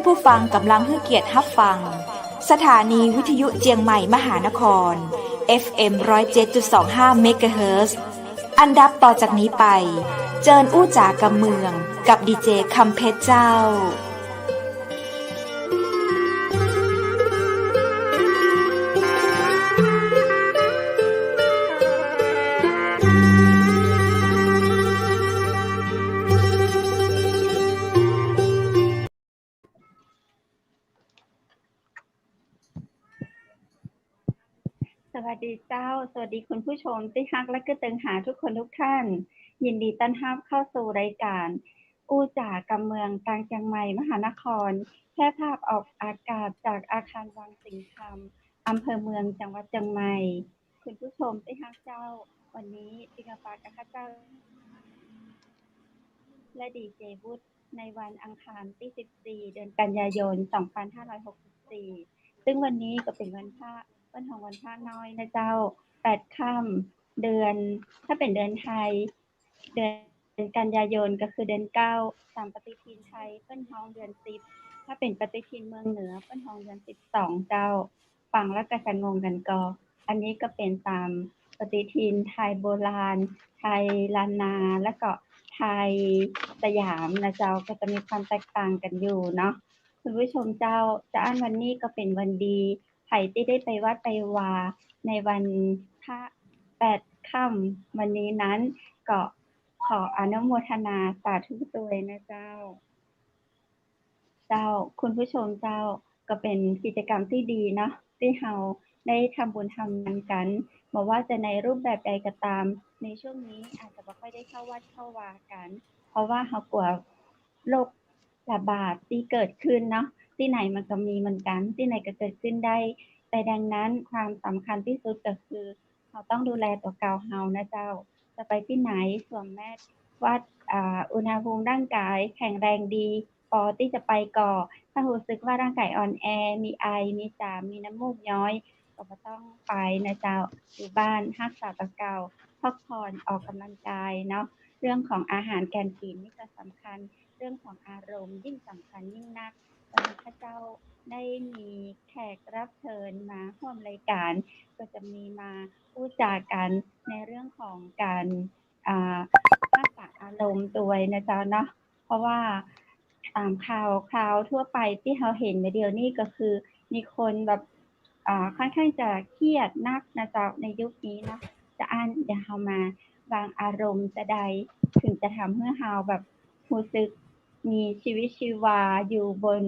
านผู้ฟังกำลังให้เกียรติรับฟังสถานีวิทยุเจียงใหม่มหานคร FM 107.25 เมกะเฮิรตซ์อันดับต่อจากนี้ไปเจิญอู้จ๋ากำเมืองกับดีเจคำเพชรเจ้าสวัสดีเจ้าสวัสดีคุณผู้ชมที่ฮักและก็เติงหาทุกคนทุกท่านยินดีต้อนรับเข้าสู่รายการอู้จ๋ากำเมืองกลางเชียงใหม่มหานครแพร่ภาพออกอากาศจากอาคารวังสิงห์คำอำเภอเมืองจังหวัดเชียงใหม่คุณผู้ชมที่ฮักเจ้าวันนี้ติกาปากับข้าเจ้าและดีเจวุฒิในวันอังคารที่14เดือนกันยายน2564ซึ่งวันนี้ก็เป็นวันพระวันของวันพระน้อยนะเจ้า8ค่ำเดือนถ้าเป็นเดือนไทยเดือนกันยายนก็คือเดือน9ตามปฏิทินไทยเปิ้นฮ้องเดือน10ถ้าเป็นปฏิทินเมืองเหนือเปิ้นฮ้องเดือน12เจ้าฟังแล้วก็จะงงกันก็อันนี้ก็เป็นตามปฏิทินไทยโบราณไทยล้านนาและก็ไทยสยามนะเจ้าก็จะมีความแตกต่างกันอยู่เนาะคุณผู้ชมเจ้าจะอ่านวันนี้ก็เป็นวันดีไผที่ได้ไปวัดไปวาในวันพระ8ค่ำวันนี้นั้นก็ขออนุโมทนาสาธุด้วยนะเจ้าคุณผู้ชมเจ้าก็เป็นกิจกรรมที่ดีเนาะที่เราได้ทำบุญทำงานกันบอกว่าจะในรูปแบบใดก็ตามในช่วงนี้อาจจะไม่ค่อยได้เข้าวัดเข้าวากันเพราะว่าเรากลัวโรคระบาดที่เกิดขึ้นเนาะที่ไหนมันก็มีเหมือนกันที่ไหนก็เกิดขึ้นได้แต่ดังนั้นความสำคัญที่สุดก็คือเราต้องดูแลตัวเก่าเฮานะเจ้าจะไปที่ไหนสวมแมสวัดอุณหภูมิร่างกายแข็งแรงดีพอที่จะไปก่อถ้ารู้สึกว่าร่างกายอ่อนแอมีไอมีจามมีน้ำมูกย้อยก็บ่ต้องไปนะเจ้าอยู่บ้านรักษาตัวเก่าพักผ่อนออกกำลังกายเนาะเรื่องของอาหารการกินนี่ก็สำคัญเรื่องของอารมณ์ยิ่งสำคัญยิ่งนักวันนี้ข้าเจ้าได้มีแขกรับเชิญมาร่วมรายการก็จะมีมาพูดจากันในเรื่องของการรักษาอารมณ์ด้วยนะเจ้าเนาะเพราะว่าตามข่าวทั่วไปที่เราเห็นในเดี๋ยวนี้ก็คือมีคนแบบค่อนข้างจะเครียดนักนะเจ้าในยุคนี้เนาะจะอ่านเดี๋ยวเรามาวางอารมณ์จะใดถึงจะทำให้เราแบบรู้สึกมีชีวิตชีวาอยู่บน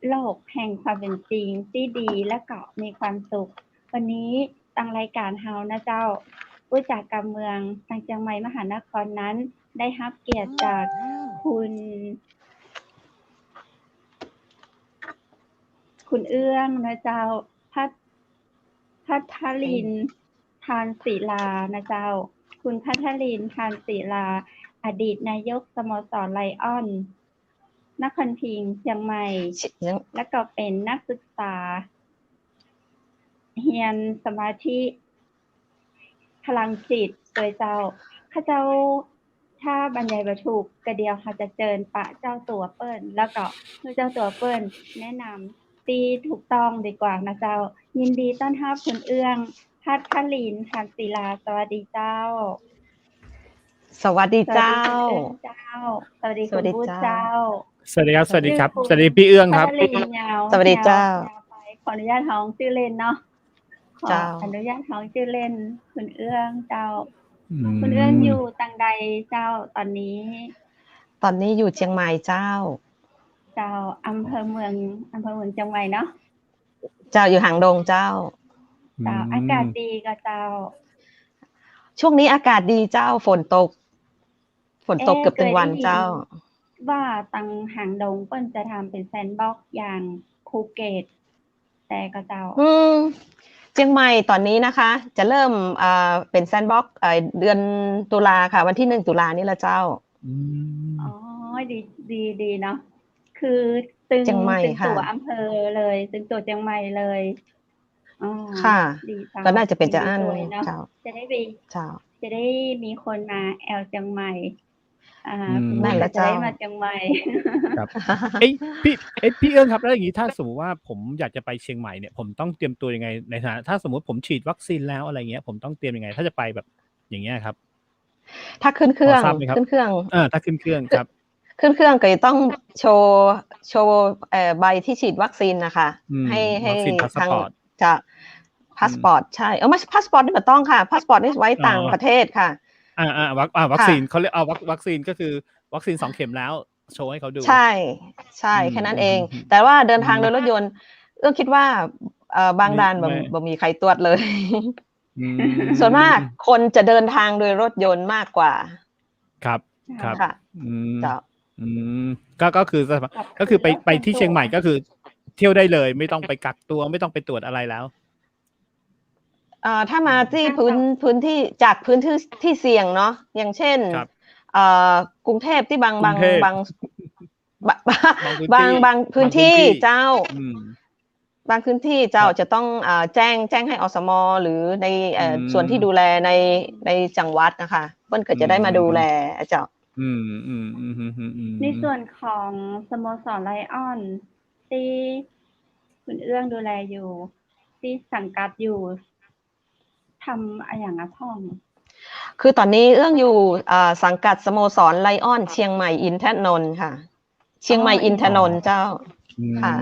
โลกแห่งความเป็นจริงที่ดีและก็มีความสุขวันนี้ทางรายการเฮานะเจ้าอู้จ๋ากำเมืองทางเชียงใหม่มหานครนั้นได้รับเกียรติจากคุณเอื้องนะเจ้าพัทลินทานศิลานะเจ้าคุณพัทลินทานศิลาอดีตนายกสโมสรไลออนนครพิงค์เชียงใหม่และก็เป็นนักศึกษาเรียนสมาธิพลังจิตโดยเจ้าข้าเจ้าถ้าบรรยายบ่ถูกก็เดียวเขาจะเชิญปะเจ้าตัวเปิ้นแล้วก็เจ้าตัวเปิ้นแนะนำที่ถูกต้องดีกว่านะเจ้ายินดีต้อนรับคุณเอื้องพัทลินทานศิลาสวัสดีเจ้าสวัสดีเจ้าสวัสดีคุณผู้เจ้าสวัสดีครับสวัสดีครับสวัสดีพี่เอื้องครับสวัสดีเจ้าขออนุญาตท้องชื่อเล่นเนาะขออนุญาตท้องชื่อเล่นคุณเอื้องเจ้าคุณเอื้องอยู่ตังใดเจ้าตอนนี้อยู่เชียงใหม่เจ้าอำเภอเมืองเชียงใหม่เนาะเจ้าอยู่หางดงเจ้าอากาศดีก็เจ้าช่วงนี้อากาศดีเจ้าฝนตกเกือบทั้งวันเจ้าว่าตังหางดงเปิ้นจะทำเป็นแซนด์บ็อกซ์อย่างภูเก็ตแต่ก็เจ้าเชียงใหม่ตอนนี้นะคะจะเริ่มเป็นแซนด์บ็อกซ์เดือนตุลาค่ะวันที่1ตุลานี่ละเจ้าอ๋อดีเนาะคือตึงตัวอำเภอเลยตึงตัวเชียงใหม่เลยอ๋อค่ะก็น่าจะเป็นจะอั้นเจ้าจะได้มีคนมาแอลเชียงใหม่ คุณ นั่นแหละ จะได้ เจ้า มาเชียงใหม่ ครับ พี่เอื้องครับแล้วอย่างนี้ถ้าสมมติว่าผมอยากจะไปเชียงใหม่เนี่ยผมต้องเตรียมตัวยังไงในฐานะถ้าสมมติผมฉีดวัคซีนแล้วอะไรเงี้ยผมต้องเตรียมยังไงถ้าจะไปแบบอย่างเงี้ยครับ ถ้าขึ้นเค พ รื่ อ อง ทราบไหมครับ ขึ้นเครื่อง ถ้าขึ้นเครื่องครับ ขึ้นเครื่องก็จะต้องโชว์ใบที่ฉีดวัคซีนนะคะให้ วัคซีนพาส ทาง ปอร์ต จะพาสปอร์ตใช่ไม่พาสปอร์ตนี่ไม่ต้องค่ะพาสปอร์ตนี่ไว้ต่างประเทศค่ะ วัคซีนเขาเรียกวัคซีนก็คือวัคซีน2 เข็มแล้วโชว์ให้เขาดู ใช่แค่นั้นเอง แต่ว่าเดินทางโดยรถยนต์เอื้องคิดว่าบางด่านบ่มีใครตรวจเลย ส่วนมากคนจะเดินทางโดยรถยนต์มากกว่า ครับครับ ค่ะ จ้ะก็คือไปที่เชียงใหม่ก็คือเที่ยวได้เลยไม่ต้องไปกักตัวไม่ต้องไปตรวจอะไรแล้ว ถ้ามาที่พื้นที่จากพื้นที่เสี่ยงเนาะอย่างเช่นกรุงเทพที่บางพื้นที่เจ้าบางพื้นที่เจ้าจะต้องแจ้งให้อสม.หรือในส่วนที่ดูแลในจังหวัดนะคะเพิ่นก็จะได้มาดูแลเจ้าในส่วนของสโมสรไลออนที่คุณเอื้องดูแลอยู่ที่สังกัดอยู่ทำอย่างไรพ่องคือตอนนี้เอื้องอยู่สังกัดสโมสรไลออนเชียงใหม่อินทนนท์ค่ะเชียงใหม่อินทนนท์เจ้าค่ะ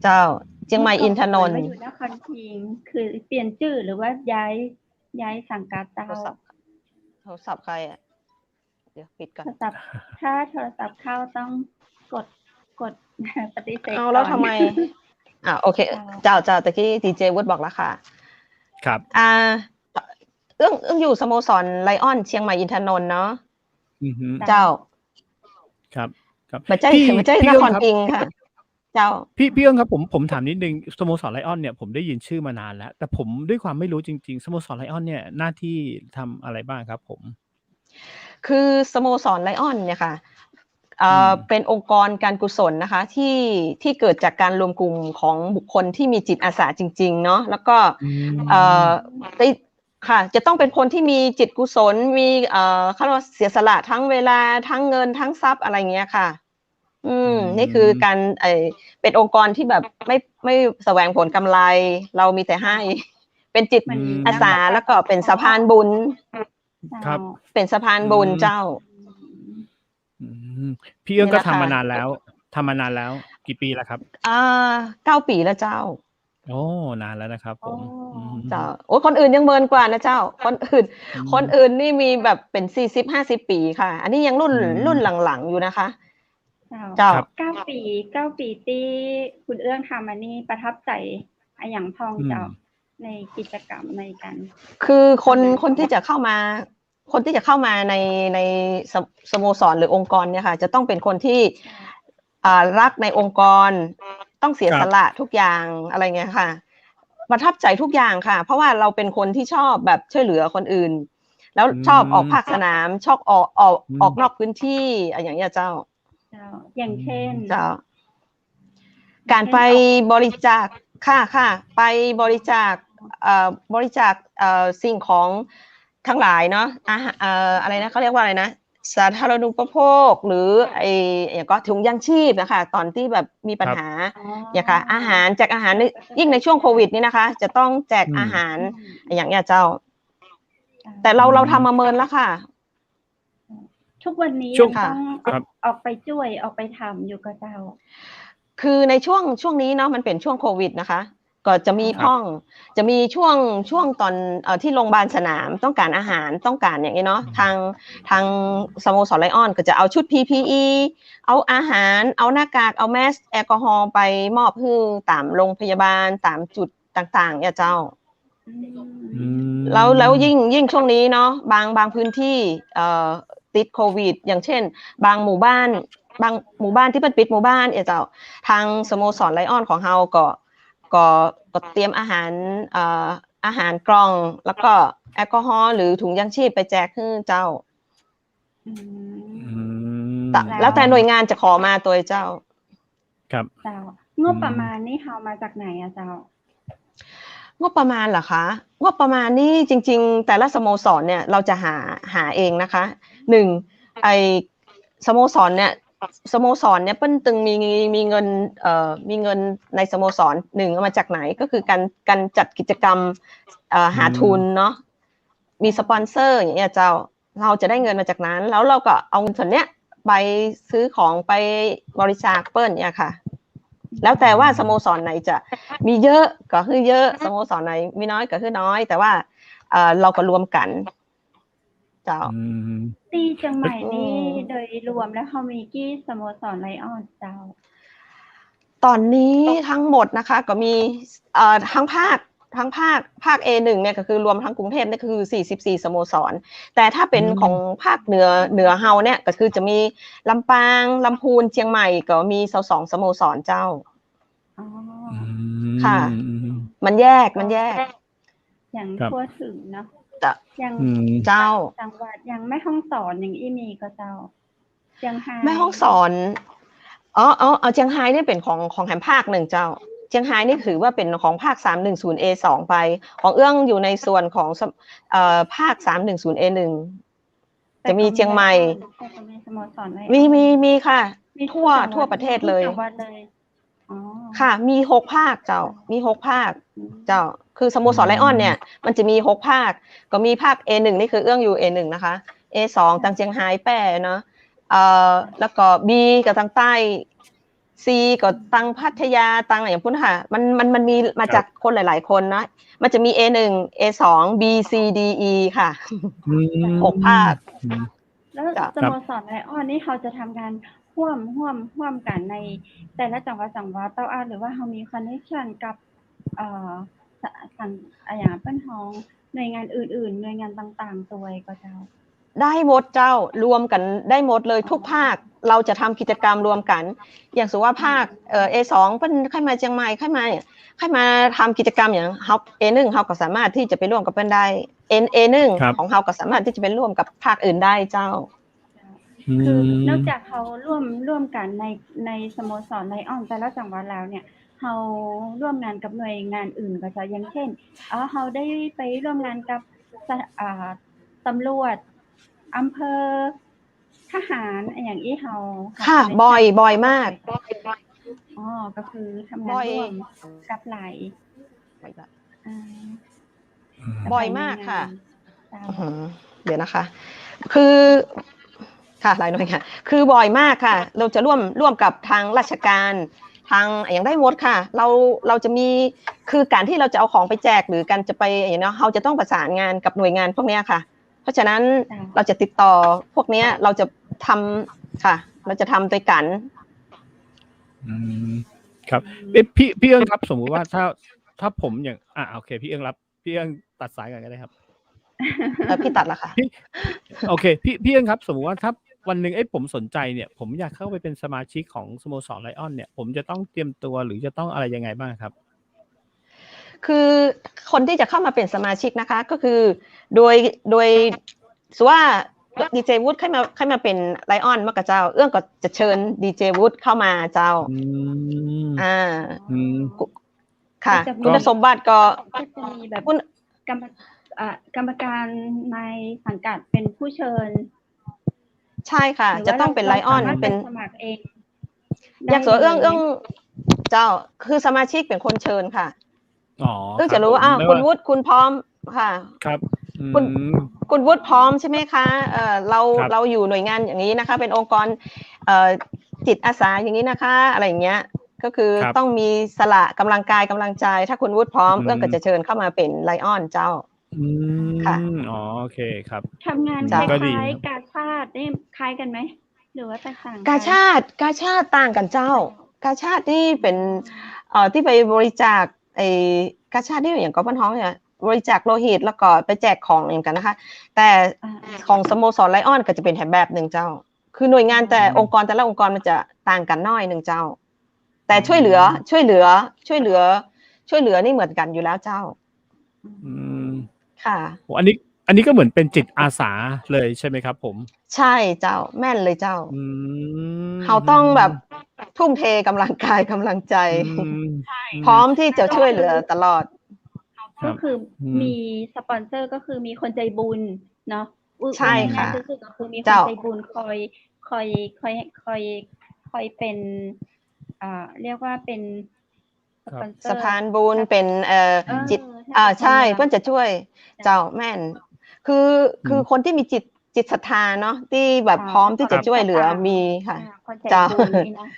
เจ้าเชียงใหม่อินทนนท์อยู่นครพิงค์คือเปลี่ยนชื่อหรือว่าย้ายสังกัดเจ้าโทรศัพท์ใครอ่ะเดี๋ยวปิดก่อนถ้าโทรศัพท์เข้าต้องกดปฏิเสธเอาแล้วทำไมโอเคเจ้าตะกี้ดีเจวุฒิบอกแล้วค่ะครับเอื้องอยู่สโมสรไลออนเชียงใหม่อินทนนท์เนาะเจ้าครับไม่ใช่นครพิงค์ค่ะเจ้าพี่เอื้องครับผมถามนิดนึงสโมสรไลออนเนี่ยผมได้ยินชื่อมานานแล้วแต่ผมด้วยความไม่รู้จริงๆสโมสรไลออนเนี่ยหน้าที่ทำอะไรบ้างครับผมคือสโมสรไลออนเนี่ยค่ะเป็นองค์กรการกุศลนะคะที่เกิดจากการรวมกลุ่มของบุคคลที่มีจิตอาสาจริงๆเนาะแล้วก็ค่ะจะต้องเป็นคนที่มีจิตกุศลมีเขาเรียกว่าเสียสละทั้งเวลาทั้งเงินทั้งทรัพย์อะไรเงี้ยค่ะนี่คือการเป็นองค์กรที่แบบไม่แสวงผลกำไรเรามีแต่ให้เป็นจิตอาสาแล้วก็เป็นสะพานบุญครับเป็นสะพานบุญเจ้าพี่เอื้องก็ทำมานานแล้วกี่ปีแล้วครับ9 ปีแล้วเจ้าโอ้นานแล้วนะครับผมเจ้าโอ้คนอื่นยังเมินกว่านะเจ้าคนอื่นนี่มีแบบเป็น40-50 ปีค่ะอันนี้ยังรุ่นหลังๆอยู่นะคะเจ้า9 ปีที่คุณเอื้องทำอันนี้ประทับใจอย่างพองเจ้าในกิจกรรมในการคือคนที่จะเข้ามาในสโมสรหรือองค์กรเนี่ยค่ะจะต้องเป็นคนที่รักในองค์กรต้องเสียสละทุกอย่างอะไรเงี้ยค่ะประทับใจทุกอย่างค่ะเพราะว่าเราเป็นคนที่ชอบแบบช่วยเหลือคนอื่นแล้วชอบออกภาคสนามชอบออกนอกพื้นที่อย่างเงี้ยเจ้าอย่างเช่นการไปบริจาคค่ะไปบริจาคสิ่งของทั้งหลายเนาะอะไรนะเขาเรียกว่าอะไรนะสาธารณูปโภคหรืออย่างก็ถุงยางชีพนะคะตอนที่แบบมีปัญหาอย่างค่ะอาหารแจกอาหารยิ่งในช่วงโควิดนี่นะคะจะต้องแจกอาหารอย่างเงี้ยเจ้าแต่เราทำมาเมินแล้วค่ะทุกวันนี้ต้องออกไปช่วยออกไปทำอยู่กับเจ้าคือในช่วงนี้เนาะมันเป็นช่วงโควิดนะคะก็จะมีจะมีช่วงตอนที่โรงพยาบาลสนามต้องการอาหารต้องการอย่างนี้เนาะทางสโมสรไลออนก็จะเอาชุด PPE เอาอาหารเอาหน้ากากเอาแมสแอลกอฮอล์ไปมอบให้ตามโรงพยาบาลตามจุดต่างๆเนี่ยเจ้าแล้วยิ่งช่วงนี้เนาะบางพื้นที่ติดโควิดอย่างเช่นบางหมู่บ้านที่เป็นปิดหมู่บ้านเจ้าทางสโมสรไลออนของเฮาก็เตรียมอาหารกล่องแล้วก็แอลกอฮอล์หรือถุงยางชีพไปแจกให้เจ้าแล้วแต่หน่วยงานจะขอมาตัวเจ้าครับเจ้างบประมาณนี่เฮามาจากไหนอะเจ้างบประมาณเหรอคะงบประมาณนี่จริงๆแต่ละสโมสรเนี่ยเราจะหาเองนะคะ1 ไอสโมสรเนี่ยเปิ้ลตึงมีเงินมีเงินในสโมสรหนึ่งเอามาจากไหนก็คือการจัดกิจกรรมหาทุนเนาะมีสปอนเซอร์อย่างเงี้ยเจ้าเราจะได้เงินมาจากนั้นแล้วเราก็เอาเงินส่วนเนี้ยไปซื้อของไปบริจาคเปิ้ลเนี่ยค่ะแล้วแต่ว่าสโมสรไหนจะมีเยอะก็คือเยอะสโมสรไหนมีน้อยก็คือน้อยแต่ว่าเราก็รวมกันเจ้าที่เชียงใหม่นี่โดยรวมแล้วเขามีกี่สโมสรไลออนเจ้าตอนนี้ทั้งหมดนะคะก็มีทั้งภาค A1 เนี่ยก็คือรวมทั้งกรุงเทพเนี่ยก็คือ44สโมสรแต่ถ้าเป็นของภาคเหนือเฮาเนี่ยก็คือจะมีลำปางลำพูนเชียงใหม่ก็มี22สโมสรเจ้าค่ะมันแยกอย่างทั่วถึงเนาะอย่างเจ้าจังหวัดอย่างแม่ฮ่องสอนอย่างอีมีก็เจ้าเชียงไฮ้แม่ฮ่องสอนเชียงไฮ้นี่เป็นของแห่งภาคหนึ่งเจ้าเชียงไฮ้นี่ถือว่าเป็นของภาค 310A2 ไปของเอื้องอยู่ในส่วนของภาค 310A1 จะมีเชียงใหม่มีค่ะทั่วประเทศเลยค่ะมี6ภาคเจ้ามี6ภาคเจ้าคือสโมสรไลออนเนี่ยมันจะมี6ภาคก็มีภาค A1 นี่คือเอื้องอยู่ A1 นะคะ A2 ตังเชียงไฮ้แป้เนาะแล้วก็ B กับทางใต้ C ก็ตังพัทยาตังอะไรอย่างพุ่นค่ะมันมีมาจากคนหลายๆคนนะมันจะมี A1 A2 B C D E ค่ะ6ภาคแล้วสโมสรไลออนนี่เขาจะทำการร่วมกันในแต่ละจังหวัดเต้าอ้าหรือว่าเขามีคอนเนคชั่นกับสั่งอย่างเปิ้นฮ้องหน่วยงานอื่นๆหน่วยงานต่างๆตัวก็เจ้าได้หมดเจ้ารวมกันได้หมดเลยทุกภาคเราจะทำกิจกรรมรวมกันอย่างสมมุติว่าภาคA2 เพิ่นค่อยมาเชียงใหม่ค่อยมาทำกิจกรรมอย่างเฮา A1 เฮาก็สามารถที่จะไปร่วมกับเพิ่นได้ A1 ของเฮาก็สามารถที่จะไปร่วมกับภาคอื่นได้เจ้าคือนอกจากเขาร่วมกันในสโมสรไลออนแต่ละจังหวัดแล้วเนี่ยเขาร่วมงานกับหน่วยงานอื่นก็จะอย่างเช่นเขาได้ไปร่วมงานกับตำรวจอำเภอทหารอย่างอี้เฮาค่ะบ่อยมากก็คือทำงานร่วมกับหลายบ่อยมากค่ะเดี๋ยวนะคะคือค่ะหลายหน่วยค่ะคือบ่อยมากค่ะเราจะร่วมกับทางราชการทางอย่างได้หมดค่ะเราจะมีคือการที่เราจะเอาของไปแจกหรือการจะไปอย่างเนาะเราจะต้องประสานงานกับหน่วยงานพวกนี้ค่ะเพราะฉะนั้นเราจะติดต่อพวกนี้เราจะทำค่ะเราจะทำด้วยกันครับพี่เอิงครับสมมุติว่าถ้าผมอย่างโอเคพี่เอิงตัดสายกันก็ได้ครับพี่ตัดละค่ะโอเคพี่เอิงครับสมมุติว่าถ้าวันหนึ่งผมสนใจเนี่ยผมอยากเข้าไปเป็นสมาชิกของสโมสรไลออนเนี่ยผมจะต้องเตรียมตัวหรือจะต้องอะไรยังไงบ้างครับคือคนที่จะเข้ามาเป็นสมาชิกนะคะก็คือโดยสว่าดีเจวูดขึ้นมาเป็นไลออนมากกับเจ้าเอื้องก็จะเชิญดีเจวูดเข้ามาเจ้าค่ะคุณสมบัติก็จะมีแบบกรรมการในสังกัดเป็นผู้เชิญใช่ค่ะจะต้องเป็นไลออนเป็นสมัครเองอยากสวยเอื้องเจ้าคือสมาชิกเป็นคนเชิญค่ะเอื้องจะรู้ว่าคุณวุฒิคุณพร้อมค่ะครับคุณวุฒิพร้อมใช่ไหมคะเราอยู่หน่วยงานอย่างนี้นะคะเป็นองค์กรจิตอาสาอย่างนี้นะคะอะไรอย่างเงี้ยก็คือต้องมีสละกำลังกายกำลังใจถ้าคุณวุฒิพร้อมเอื้องก็จะเชิญเข้ามาเป็นไลออนเจ้าค่ะโอเคครับทำงานคล้ายๆกาชาตินี่คล้ายกันไหมหรือว่าแตกต่างกาชาติต่างกันเจ้ากาชาตินี่เป็นที่ไปบริจาคกาชาติที่อย่างกบพท้องเนี่ยบริจาคโลหิตแล้วก็ไปแจกของอย่างกันนะคะแต่ของสโมสรไลออนก็จะเป็นแบบหนึ่งเจ้าคือหน่วยงานแต่องค์กรแต่ละองค์กรมันจะต่างกันน้อยหนึ่งเจ้าแต่ช่วยเหลือนี่เหมือนกันอยู่แล้วเจ้าค่ะอันนี้ก็เหมือนเป็นจิตอาสาเลยใช่ไหมครับผมใช่เจ้าแม่นเลยเจ้าเขาต้องแบบทุ่มเทกำลังกายกำลังใจพร้อมที่จะช่วยเหลือตลอดก็คือมีสปอนเซอร์ก็คือมีคนใจบุญเนาะ ใช่ค่ะ ง่ายๆสุดๆก็คือมีคน เจ้า ใจบุญคอยคอยคอยคอยคอยเป็นเรียกว่าเป็นสปอนเซอร์ สะพานบุญเป็นจิต ใช่ เพื่อนจะช่วยเจ้าแม่น คือคนที่มีจิตศรัทธาเนาะที่แบบพร้อมที่จะช่วยเหลือมีค่ะ คนใจ เจ้า บุญนี่นะ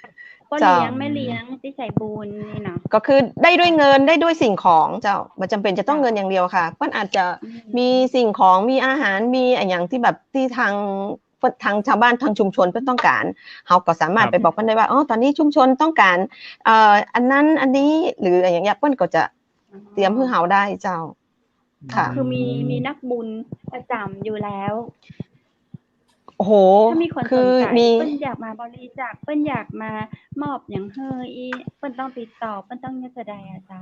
ก็เลี้ยงไม่เลี้ยงที่ใจบุญนี่นะ ก็คือได้ด้วยเงินได้ด้วยสิ่งของเจ้ามันจำเป็นจะต้องเงินอย่างเดียวค่ะเพื่อนอาจจะมีสิ่งของมีอาหารมีอย่างที่แบบที่ทางชาวบ้านทางชุมชนเพื่อนต้องการเขาก็สามารถไปบอกเพื่อนได้ว่าอ๋อตอนนี้ชุมชนต้องการอันนั้นอันนี้หรืออย่างเงี้ยเพื่อนก็จะเตรียมเพื่อเขาได้เจ้าค่ะ คือมีนักบุญประจำอยู่แล้ว โอ้โห ถ้ามีคนส คื น อ ใจ มี เปิ้นอยากมาบริจาคเปิ้นอยากมามอบอย่างเฮยเปิ้นต้องติดต่อเปิ้นต้องยังจะได้อะเจ้า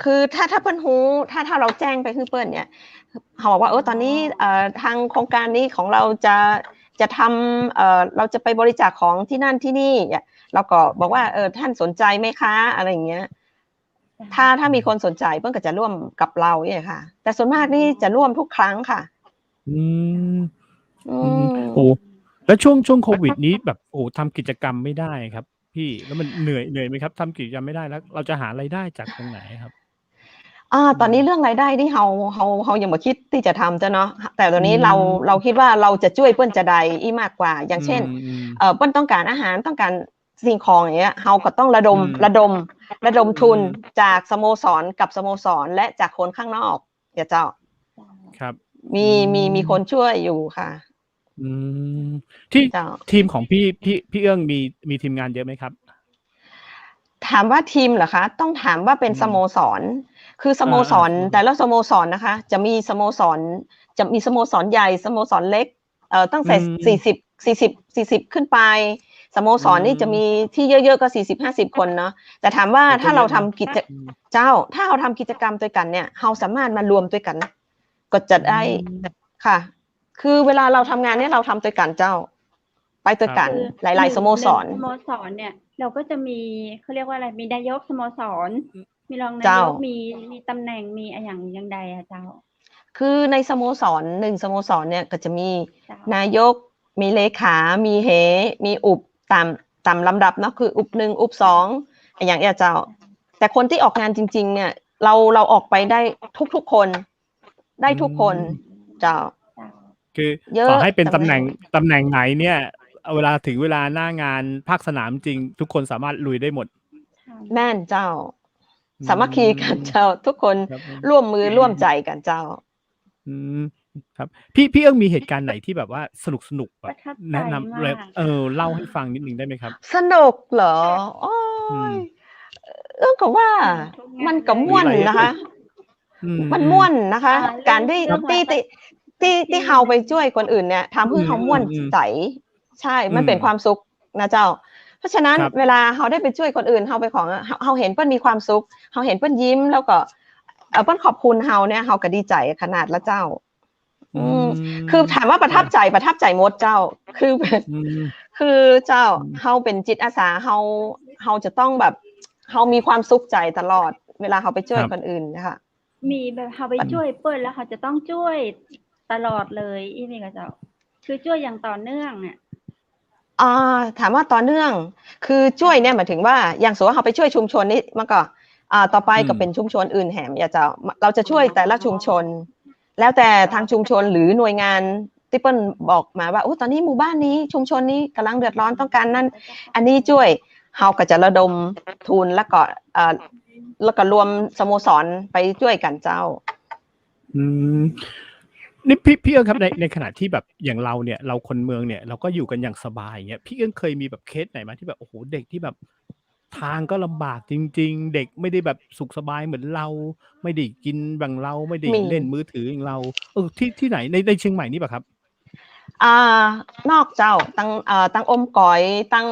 คือถ้าเปิ้นฮู้ถ้าเราแจ้งไปคือเปิ้นเนี่ยเขาบอกว่าตอนนี้ทางโครงการนี้ของเราจะทำเราจะไปบริจาคของที่นั่นที่นี่เราก็บอกว่าท่านสนใจไหมคะอะไรอย่างเงี้ยถ้ามีคนสนใจเปิ้นก็จะร่วมกับเราเนี่ยค่ะ แต่ส่วนมากนี่จะร่วมทุกครั้งค่ะโอ้แล้วช่วงโควิดนี้แบบทำกิจกรรมไม่ได้ครับพี่แล้วมันเหนื่อยไหมครับทำกิจกรรมไม่ได้แล้วเราจะหารายได้จากตรงไหนครับตอนนี้เรื่องรายได้ที่เรายังบ่คิดที่จะทำจ้ะเนาะแต่ตอนนี้เราคิดว่าเราจะช่วยเปิ้นจะได้อีมากกว่าอย่างเช่นเปิ้นต้องการอาหารต้องการสิ่งของอย่างเงี้ยเราก็ต้องระดมทุนจากสโมสรกับสโมสรและจากคนข้างนอกเจ้าครับมีคนช่วยอยู่ค่ะที่ทีมของพี่เอื้องมีทีมงานเยอะไหมครับถามว่าทีมเหรอคะต้องถามว่าเป็นสโมสรคือสโมสรแต่ละสโมสรนะคะจะมีสโมสรใหญ่สโมสรเล็กตั้งแต่40ขึ้นไปสโมสรนี่จะมีที่เยอะๆก็40-50คนเนาะแต่ถามว่าถ้าเราทำถ้าเราทำกิจกรรมด้วยกันเนี่ยเราสามารถมารวมด้วยกันก็จะได้ค่ะคือเวลาเราทำงานเนี่ยเราทำด้วยกันเจ้าไปด้วยกันหลายๆสโมสรเนี่ยเราก็จะมีเขาเรียกว่าอะไรมีนายกสโมสรมีรองนายกมีตำแหน่งมีอย่างใดอะเจ้าคือในสโมสร1สโมสรเนี่ยก็จะมีนายกมีเลขามีเหมีอุปตามลำดับเนาะคืออุป1อุป2อย่างเงี้ยเจ้าแต่คนที่ออกงานจริงๆเนี่ยเราออกไปได้ทุกคนได้ทุกคนเจ้าคือต่อให้เป็นตำแหน่งไหนเนี่ยเวลาถึงเวลาหน้างานภาคสนามจริงทุกคนสามารถลุยได้หมดแม่นเจ้าสามัคคีกันเจ้าทุกคนร่วมมือร่วมใจกันเจ้าครับพี่เอิ้งมีเหตุการณ์ไหนที่แบบว่าสนุกแบบแนะนำเล่าให้ฟังนิดนึงได้ไหมครับสนุกเหรอโอ้ยเอิ้งก็ว่ามันก็ม่วนนะคะมันม่วนนะคะการที่เฮาไปช่วยคนอื่นเนี่ยทำให้เฮาม่วนใจใช่มันเป็นความสุขนะเจ้าเพราะฉะนั้นเวลาเฮาได้ไปช่วยคนอื่นเฮาไปของเฮาเห็นเปิ้นมีความสุขเฮาเห็นเปิ้นยิ้มแล้วก็เปิ้นขอบคุณเฮาเนี่ยเฮาก็ดีใจขนาดละเจ้าคือถามว่าประทับใจหมดเจ้าคือเจ้าเฮาเป็นจิตอาสาเฮาจะต้องแบบเฮามีความสุขใจตลอดเวลาเฮาไปช่วยคนอื่นนะคะมีแบบเฮาไปช่วยเปิ้นแล้วเฮาจะต้องช่วยตลอดเลยอีนี่ก็เจ้าคือช่วยอย่างต่อเนื่องเนี่ยถามว่าต่อเนื่องคือช่วยเนี่ยหมายถึงว่าอย่างสมมุติว่าเราไปช่วยชุมชนนี้มันก็ต่อไปก็เป็นชุมชนอื่นแหมอย่าจะเราจะช่วยแต่ละชุมชนแล้วแต่ทางชุมชนหรือหน่วยงานที่เปิ้ลบอกมาว่าตอนนี้หมู่บ้านนี้ชุมชนนี้กำลังเดือดร้อนต้องการนั่นอันนี้ช่วยเราก็จะระดมทุนแล้วก็รวมสโมสรไปช่วยกันเจ้านี่พี่เอิ้งครับในขณะที่แบบอย่างเราเนี่ยเราคนเมืองเนี่ยเราก็อยู่กันอย่างสบายอย่างเงี้ยพี่เอิ้งเคยมีแบบเคสไหนมาที่แบบโอ้โหเด็กที่แบบทางก็ลำบากจริงๆเด็กไม่ได้แบบสุขสบายเหมือนเราไม่ได้กินแบบเราไม่ได้เล่นมือถืออย่างเราที่ไหนในเชียงใหม่นี่ป่ะครับนอกเจ้าตั้งอมก๋อยตั้ง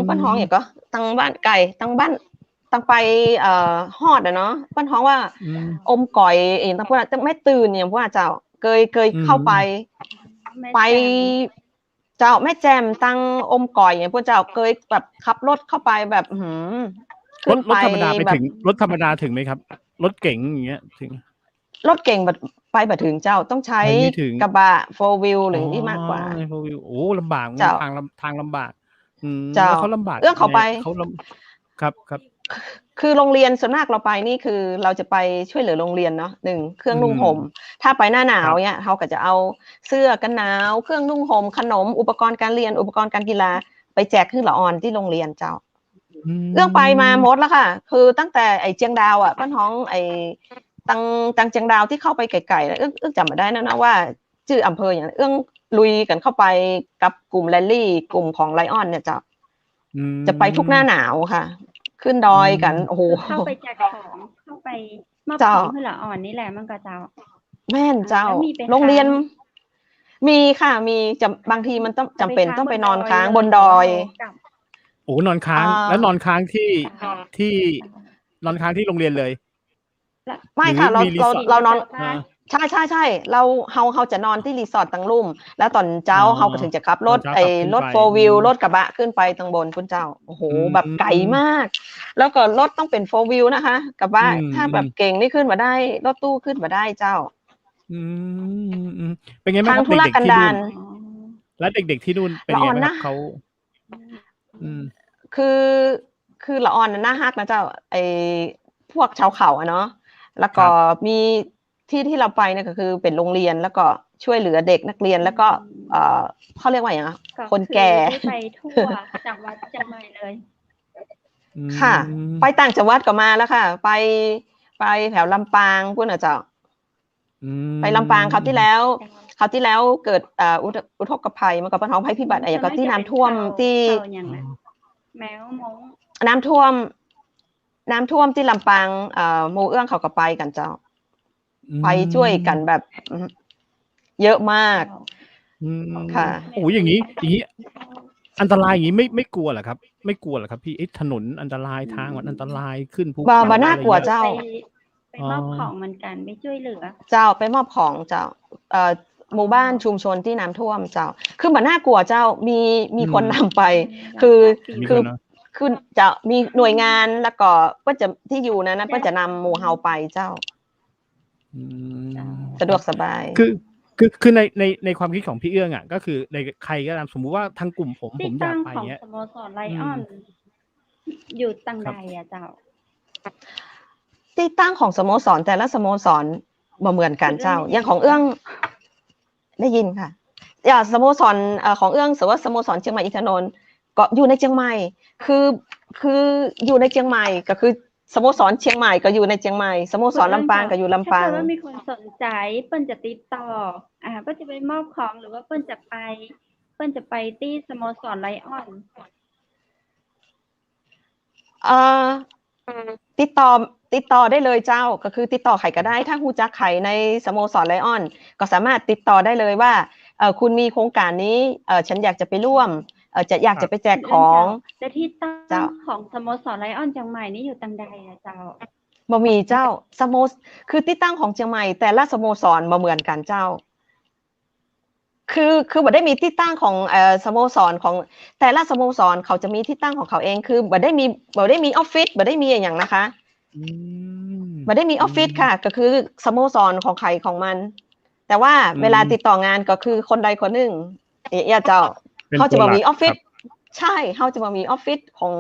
ปั้นฮ้องอย่างก็ตั้งบ้านไก่ตั้งบ้านตั้งไปฮอดเนาะปั้นฮ้องว่าอมก๋อยเองตั้งพวกนั้นไม่ตื่นอย่างพวกเจ้าเคยเข้าไปเจ้าแม่แจมตั้งอมก่อยอย่างพวกเจ้าเคยแบบขับรถเข้าไปแบบรถธรรมดาไปถึงรถธรรมดาถึงไหมครับรถเก๋งอย่างเงี้ยถึง รถเก่งไปบัดถึงเจ้าต้องใช้ ไปไม่ถึง กระบะโฟร์วิวหรือนี่มากกว่า โฟวิวโอ้ลำบาก เจ้า ทางลำบากเจ้า แล้วเขาลำบาก เรื่องเขาไป เขาครับครับ คือโรงเรียนส่วนมากเราไปนี่คือเราจะไปช่วยเหลือโรงเรียนเนาะเครื่องนุ่งห่มถ้าไปหน้าหนาวเนี่ยเขาก็จะเอาเสื้อกันหนาวเครื่องนุ่งห่มขนมอุปกรณ์การเรียนอุปกรณ์การกีฬาไปแจกขึ้นละออนที่โรงเรียนเจ้าเรื่องไปมาหมดแล้วค่ะคือตั้งแต่ไอ้เจียงดาวป้าท้องไอ้ตังเจียงดาวที่เข้าไปไกลๆเอื้องจำไม่ได้นะว่าชื่ออำเภออย่างเอื้องลุยกันเข้าไปกับกลุ่มแรลลี่กลุ่มของไลออนเนี่ยเจ้าจะไปทุกหน้าหนาวค่ะขึ้นดอยกันโอ้โห เข้าไปแจกของเข้าไปมอบของให้ละอ่อนนี่แหละมันก็เจ้าแม่นเจ้าโรงเรียนมีค่ะมีจะบางทีมันต้องจำเป็นต้องไปนอนค้างบนดอยโอ้นอนค้างแล้วนอนค้างที่นอนค้างที่โรงเรียนเลยไม่ค่ะเรานอนใช่เราจะนอนที่รีสอร์ทตังลุ่มแล้วตอนเจ้าเขาก็ถึงจะขับรถรถโฟร์วิวรถกระบะขึ้นไปตังบนคุณเจ้าโอ้โหแบบไกลมากแล้วก็รถต้องเป็นโฟร์วิวนะคะกระบะถ้าแบบเก่งนี่ขึ้นมาได้รถตู้ขึ้นมาได้เจ้าเป็นไงบ้างครับเด็กๆที่นู่นแล้วเด็กๆที่นู่นเป็นไงบ้างเขาคือละอ่อนน่าฮักนะเจ้าไอพวกชาวเขาเนาะแล้วก็มีที่เราไปเนี่ยก็คือเป็นโรงเรียนแล้วก็ช่วยเหลือเด็กนักเรียนแล้วก็เขาเรียกว่าอย่างไรคนแก่ไปทั่วจากวัดจากใหม่เลยค่ะไปต่างจังหวัดก็มาแล้วค่ะไปแถวลำปางพวกน่ะเจ้าไปลำปางคราวที่แล้วเกิดอุทกภัยมันก็ประท้องภัยพิบัติอะไรอย่างก็ที่น้ำท่วมที่แมวมงน้ำท่วมที่ลำปางหมู่เอื้องเขาก็ไปกันเจ้าไปช่วยกันแบบเยอะมากค่ะโอ้อย่างนี้อันตรายอย่างนี้ไม่กลัวเหรอครับไม่กลัวเหรอครับพี่ถนนอันตรายทางมันอันตรายขึ้นภูเขาบ่น่ากลัวเจ้าไปมอบของเหมือนกันไปช่วยเหลือเจ้าไปมอบของเจ้าหมู่บ้านชุมชนที่น้ำท่วมเจ้าคือบ่น่ากลัวเจ้ามีคนนำไปคือจะมีหน่วยงานแล้วก็จะที่อยู่นั้นก็จะนำหมู่เฮาไปเจ้าสะดวกสบายคือในความคิดของพี่เอื้องก็คือในใครก็ตามสมมุติว่าทางกลุ่มผมอยากไปเนี้ยสโมสรไลออนอยู่ตั้งใดเจ้าที่ตั้งของสโมสรแต่ละสโมสรบ่เหมือนกันเจ้าอย่างของเอื้องได้ยินค่ะอย่างสโมสรของเอื้องสมมติว่าสโมสรเชียงใหม่อินทนนท์ก็อยู่ในเชียงใหม่คืออยู่ในเชียงใหม่ก็คือสโมสรเชียงใหม่ก็อยู่ในเชียงใหม่สโมสรลำปางก็อยู่ลำปางถ้าว่ามีคนสนใจเปิ้นจะติดต่อก็จะไปมอบของหรือว่าเปิ้นจะไปที่สโมสรไลออนติดต่อได้เลยเจ้าก็คือติดต่อใครก็ได้ถ้าฮู้จักใครในสโมสรไลออนก็สามารถติดต่อได้เลยว่าคุณมีโครงการนี้ฉันอยากจะไปร่วมอยากจะไปแจกของแต่ที่ตั้งของสโมสรไลออนเชียงใหม่นี่อยู่ตังใดเจ้าบ่มีเจ้าคือที่ตั้งของเชียงใหม่แต่ละสโมสรบ่เหมือนกันเจ้าคือบ่ได้มีที่ตั้งของสโมสรของแต่ละสโมสรเขาจะมีที่ตั้งของเขาเองคือบ่ได้มีออฟฟิศบ่ได้มีอย่างนะคะบ่ได้มีออฟฟิศค่ะก็คือสโมสรของใครของมันแต่ว่าเวลาติดต่องานก็คือคนใดคนหนึ่งเจ้าเขาจะมีออฟฟิศใช่เขาจะมีออฟฟิศของ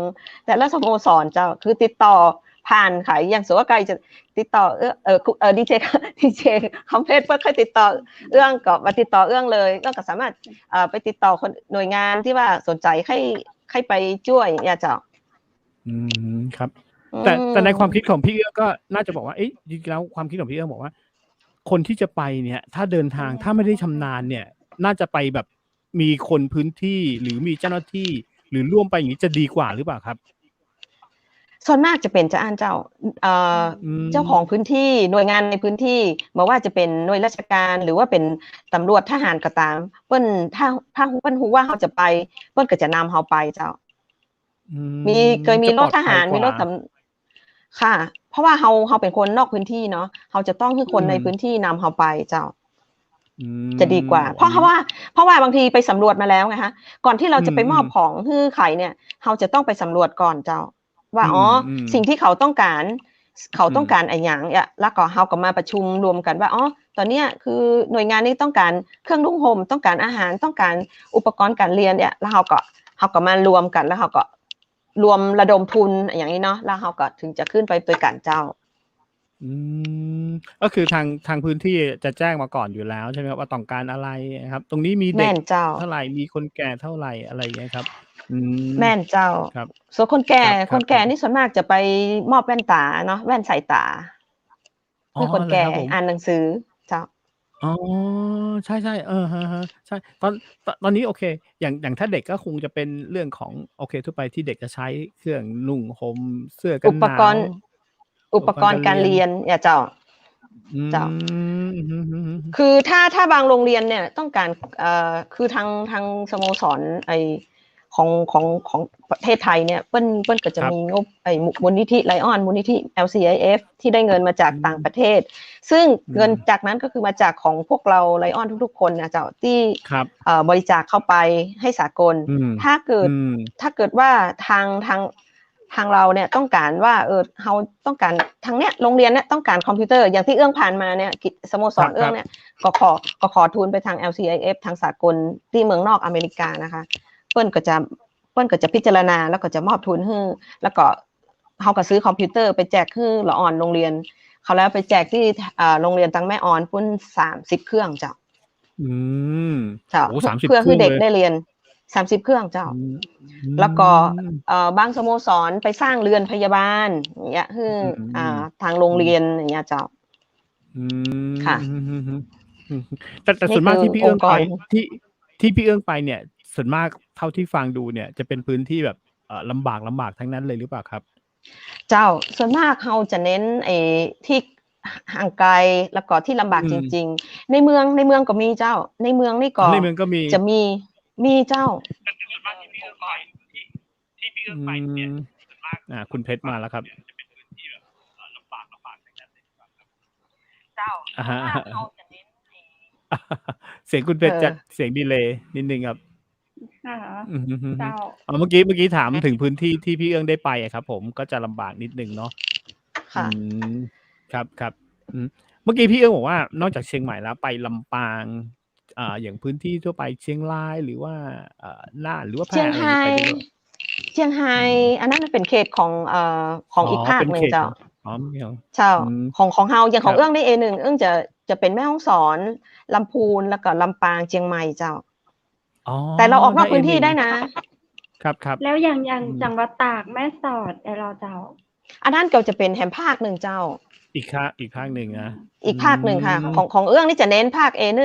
แต่ละสโมสรเจ้าคือติดต่อผ่านขายอย่างสมมุติว่าใครจะติดต่อดีเจคอมเพลตเพื่อเคยติดต่อเอื้องก็มาติดต่อเอื้องเลยก็สามารถไปติดต่อคนหน่วยงานที่ว่าสนใจให้ไปช่วยเจ้าครับแต่ในความคิดของพี่เอื้องก็น่าจะบอกว่าจริงๆแล้วความคิดของพี่เอื้องบอกว่าคนที่จะไปเนี่ยถ้าเดินทางถ้าไม่ได้ชำนาญเนี่ยน่าจะไปแบบมีคนพื้นที่หรือมีเจ้าหน้าที่หรือร่วมไปอย่างนี้จะดีกว่าหรือเปล่าครับส่วนมากจะเป็นเจ้าของพื้นที่หน่วยงานในพื้นที่ไม่ว่าจะเป็นหน่วยราชการหรือว่าเป็นตำรวจทหารก็ตามเปิ้นถ้าเปิ้นฮู้ว่าเขาจะไปเปิ้นก็จะนำเขาไปเจ้าเคยมีรถทหารมีรถค่ะเพราะว่าเขาเป็นคนนอกพื้นที่เนาะเขาจะต้องให้คนในพื้นที่นำเขาไปเจ้าจะดีกว่าเพราะว่าบางทีไปสำรวจมาแล้วไงคะก่อนที่เราจะไปมอบของให้ใครเนี่ยเราจะต้องไปสำรวจก่อนเจ้าว่าสิ่งที่เขาต้องการ เขาต้องการอะไรอย่างเนี่ยแล้วก็เขาก็มาประชุมรวมกันว่าอ๋อตอนเนี้ยคือหน่วยงานนี้ต้องการเครื่องนุ่งห่มต้องการอาหารต้องการอุปกรณ์การเรียนเนี่ยแล้วเขาก็มารวมกันแล้วเขาก็รวมระดมทุนอย่างนี้เนาะแล้วเขาก็ถึงจะขึ้นไปตัวกันเจ้าอืมก็คือทางพื้นที่จะแจ้งมาก่อนอยู่แล้วใช่ไหมครับว่าต้องการอะไรครับ ตรงนี้มีเด็ แม่ ก นเจ้า เท่าไหร่มีคนแก่เท่าไหร่อะไรอย่างเงี้ยครับ อืม แม่นเจ้า ครับ ส่วนคนแก่ ครับค ครับ นแก่นี่ส่วนมากจะไปมอบแว่นตาเนาะแว่นสายตา อ๋อ ให้คน เหรอ แก่ ครับผม อ่านหนังสือเจ้า อ๋อใช่ๆฮะๆใช่ตอนนี้โอเคอย่างถ้าเด็กก็คงจะเป็นเรื่องของโอเคทั่วไปที่เด็กจะใช้เครื่องนุ่งห่มเสื้อกั อุ น ป หนาก ร ว ณ์อุปกรณ์การเรียนเนี่ยเจ้า อื เจ้า มอือฮึๆ คือถ้าบางโรงเรียนเนี่ยต้องการคือทางสโมสรไอของประเทศไทยเนี่ยเปิ้นก็จะ ครับ มีงบไอมูลนิธิไลออนมูลนิธิ LCIF ที่ได้เงินมาจาก อืม ต่างประเทศ ซึ่ง อืม เงินจากนั้นก็คือมาจากของพวกเราไลออนทุกๆคนนะเจ้าที่ ครับ บริจาคเข้าไปให้สากล อืม ถ้าเกิดว่าทางเราเนี่ยต้องการว่าเราต้องการทางเนี้ยโรงเรียนเนี่ยต้องการคอมพิวเตอร์อย่างที่เอื้องผ่านมาเนี่ยสโมสร ครับ เอื้องเนี่ยก็ขอทุนไปทาง LCIF ทางสากลที่เมืองนอกอเมริกานะคะเปิ้นก็จะพิจารณาแล้วก็จะมอบทุนให้แล้วก็เขาก็ซื้อคอมพิวเตอร์ไปแจกให้ละอ่อนโรงเรียนเขาแล้วไปแจกที่โรงเรียนตังแม่ออนปุ้น30เครื่องเจ้า อืม เจ้า โอ้30 เพื่อให้เด็ก เครื่องเลย ได้เรียน30เครื่องเจ้า อืม แล้วก็บางสโมสรไปสร้างเรือนพยาบาลอย่างเงี้ยคือทางโรงเรียนอย่างเงี้ยเจ้า อืม ค่ะ อืมแต่ส่วนมากที่พี่เอื้องไปที่พี่เอื้องไปเนี่ย ส่วนมากเท่าที่ฟังดูเนี่ย จะเป็นพื้นที่แบบลำบากทั้งนั้นเลยหรือเปล่าครับ เจ้าส่วนมากเขาจะเน้นที่ห่างไกลแล้วก็ที่ลำบาก อืม จริงๆในเมืองก็มีเจ้าในเมืองนี่ก็ ในเมืองก็มี จะมีเจ้า คุณเพชรมาแล้วครับ เจ้า อ่าฮะ เขาจะเน้น เสียงคุณเพชรจะเสียงดีเลย์นิดนึงครับ ค่ะ อือฮึ เจ้า เมื่อกี้ถามถึงพื้นที่ที่พี่เอื้องได้ไปอะครับ ผมก็จะลำบากนิดนึงเนาะ ค่ะ ครับเมื่อกี้พี่เอื้องบอกว่านอกจากเชียงใหม่แล้วไปลำปางอย่างพื้นที่ทั่วไปเชียงรายหรือว่าน่านหรือว่าแพร่ เชียง อะไร ไฮ้ ไปด้วย เชียงไฮ้อันนั้นเป็นเขตของอีกภาคหนึ่งเจ้า ไม่เอา เจ้า อืม ของเฮาอย่างของ ครับ เอื้องได้A1เอื้องจะเป็นแม่ฮ่องสอนลำพูนแล้วก็ลำปางเชียงใหม่เจ้า อ๋อ แต่เราออกนอกพื้นที่ A1 ได้นะ ครับ แล้วอย่าง อืม จังหวัดตากแม่สอดเราเจ้า อันนั้นก็จะเป็นแฮมภาคหนึ่งเจ้า อีกภาคหนึ่งนะ อีกภาคหนึ่งค่ะ อืม ของเอื้องนี่จะเน้นภาค A1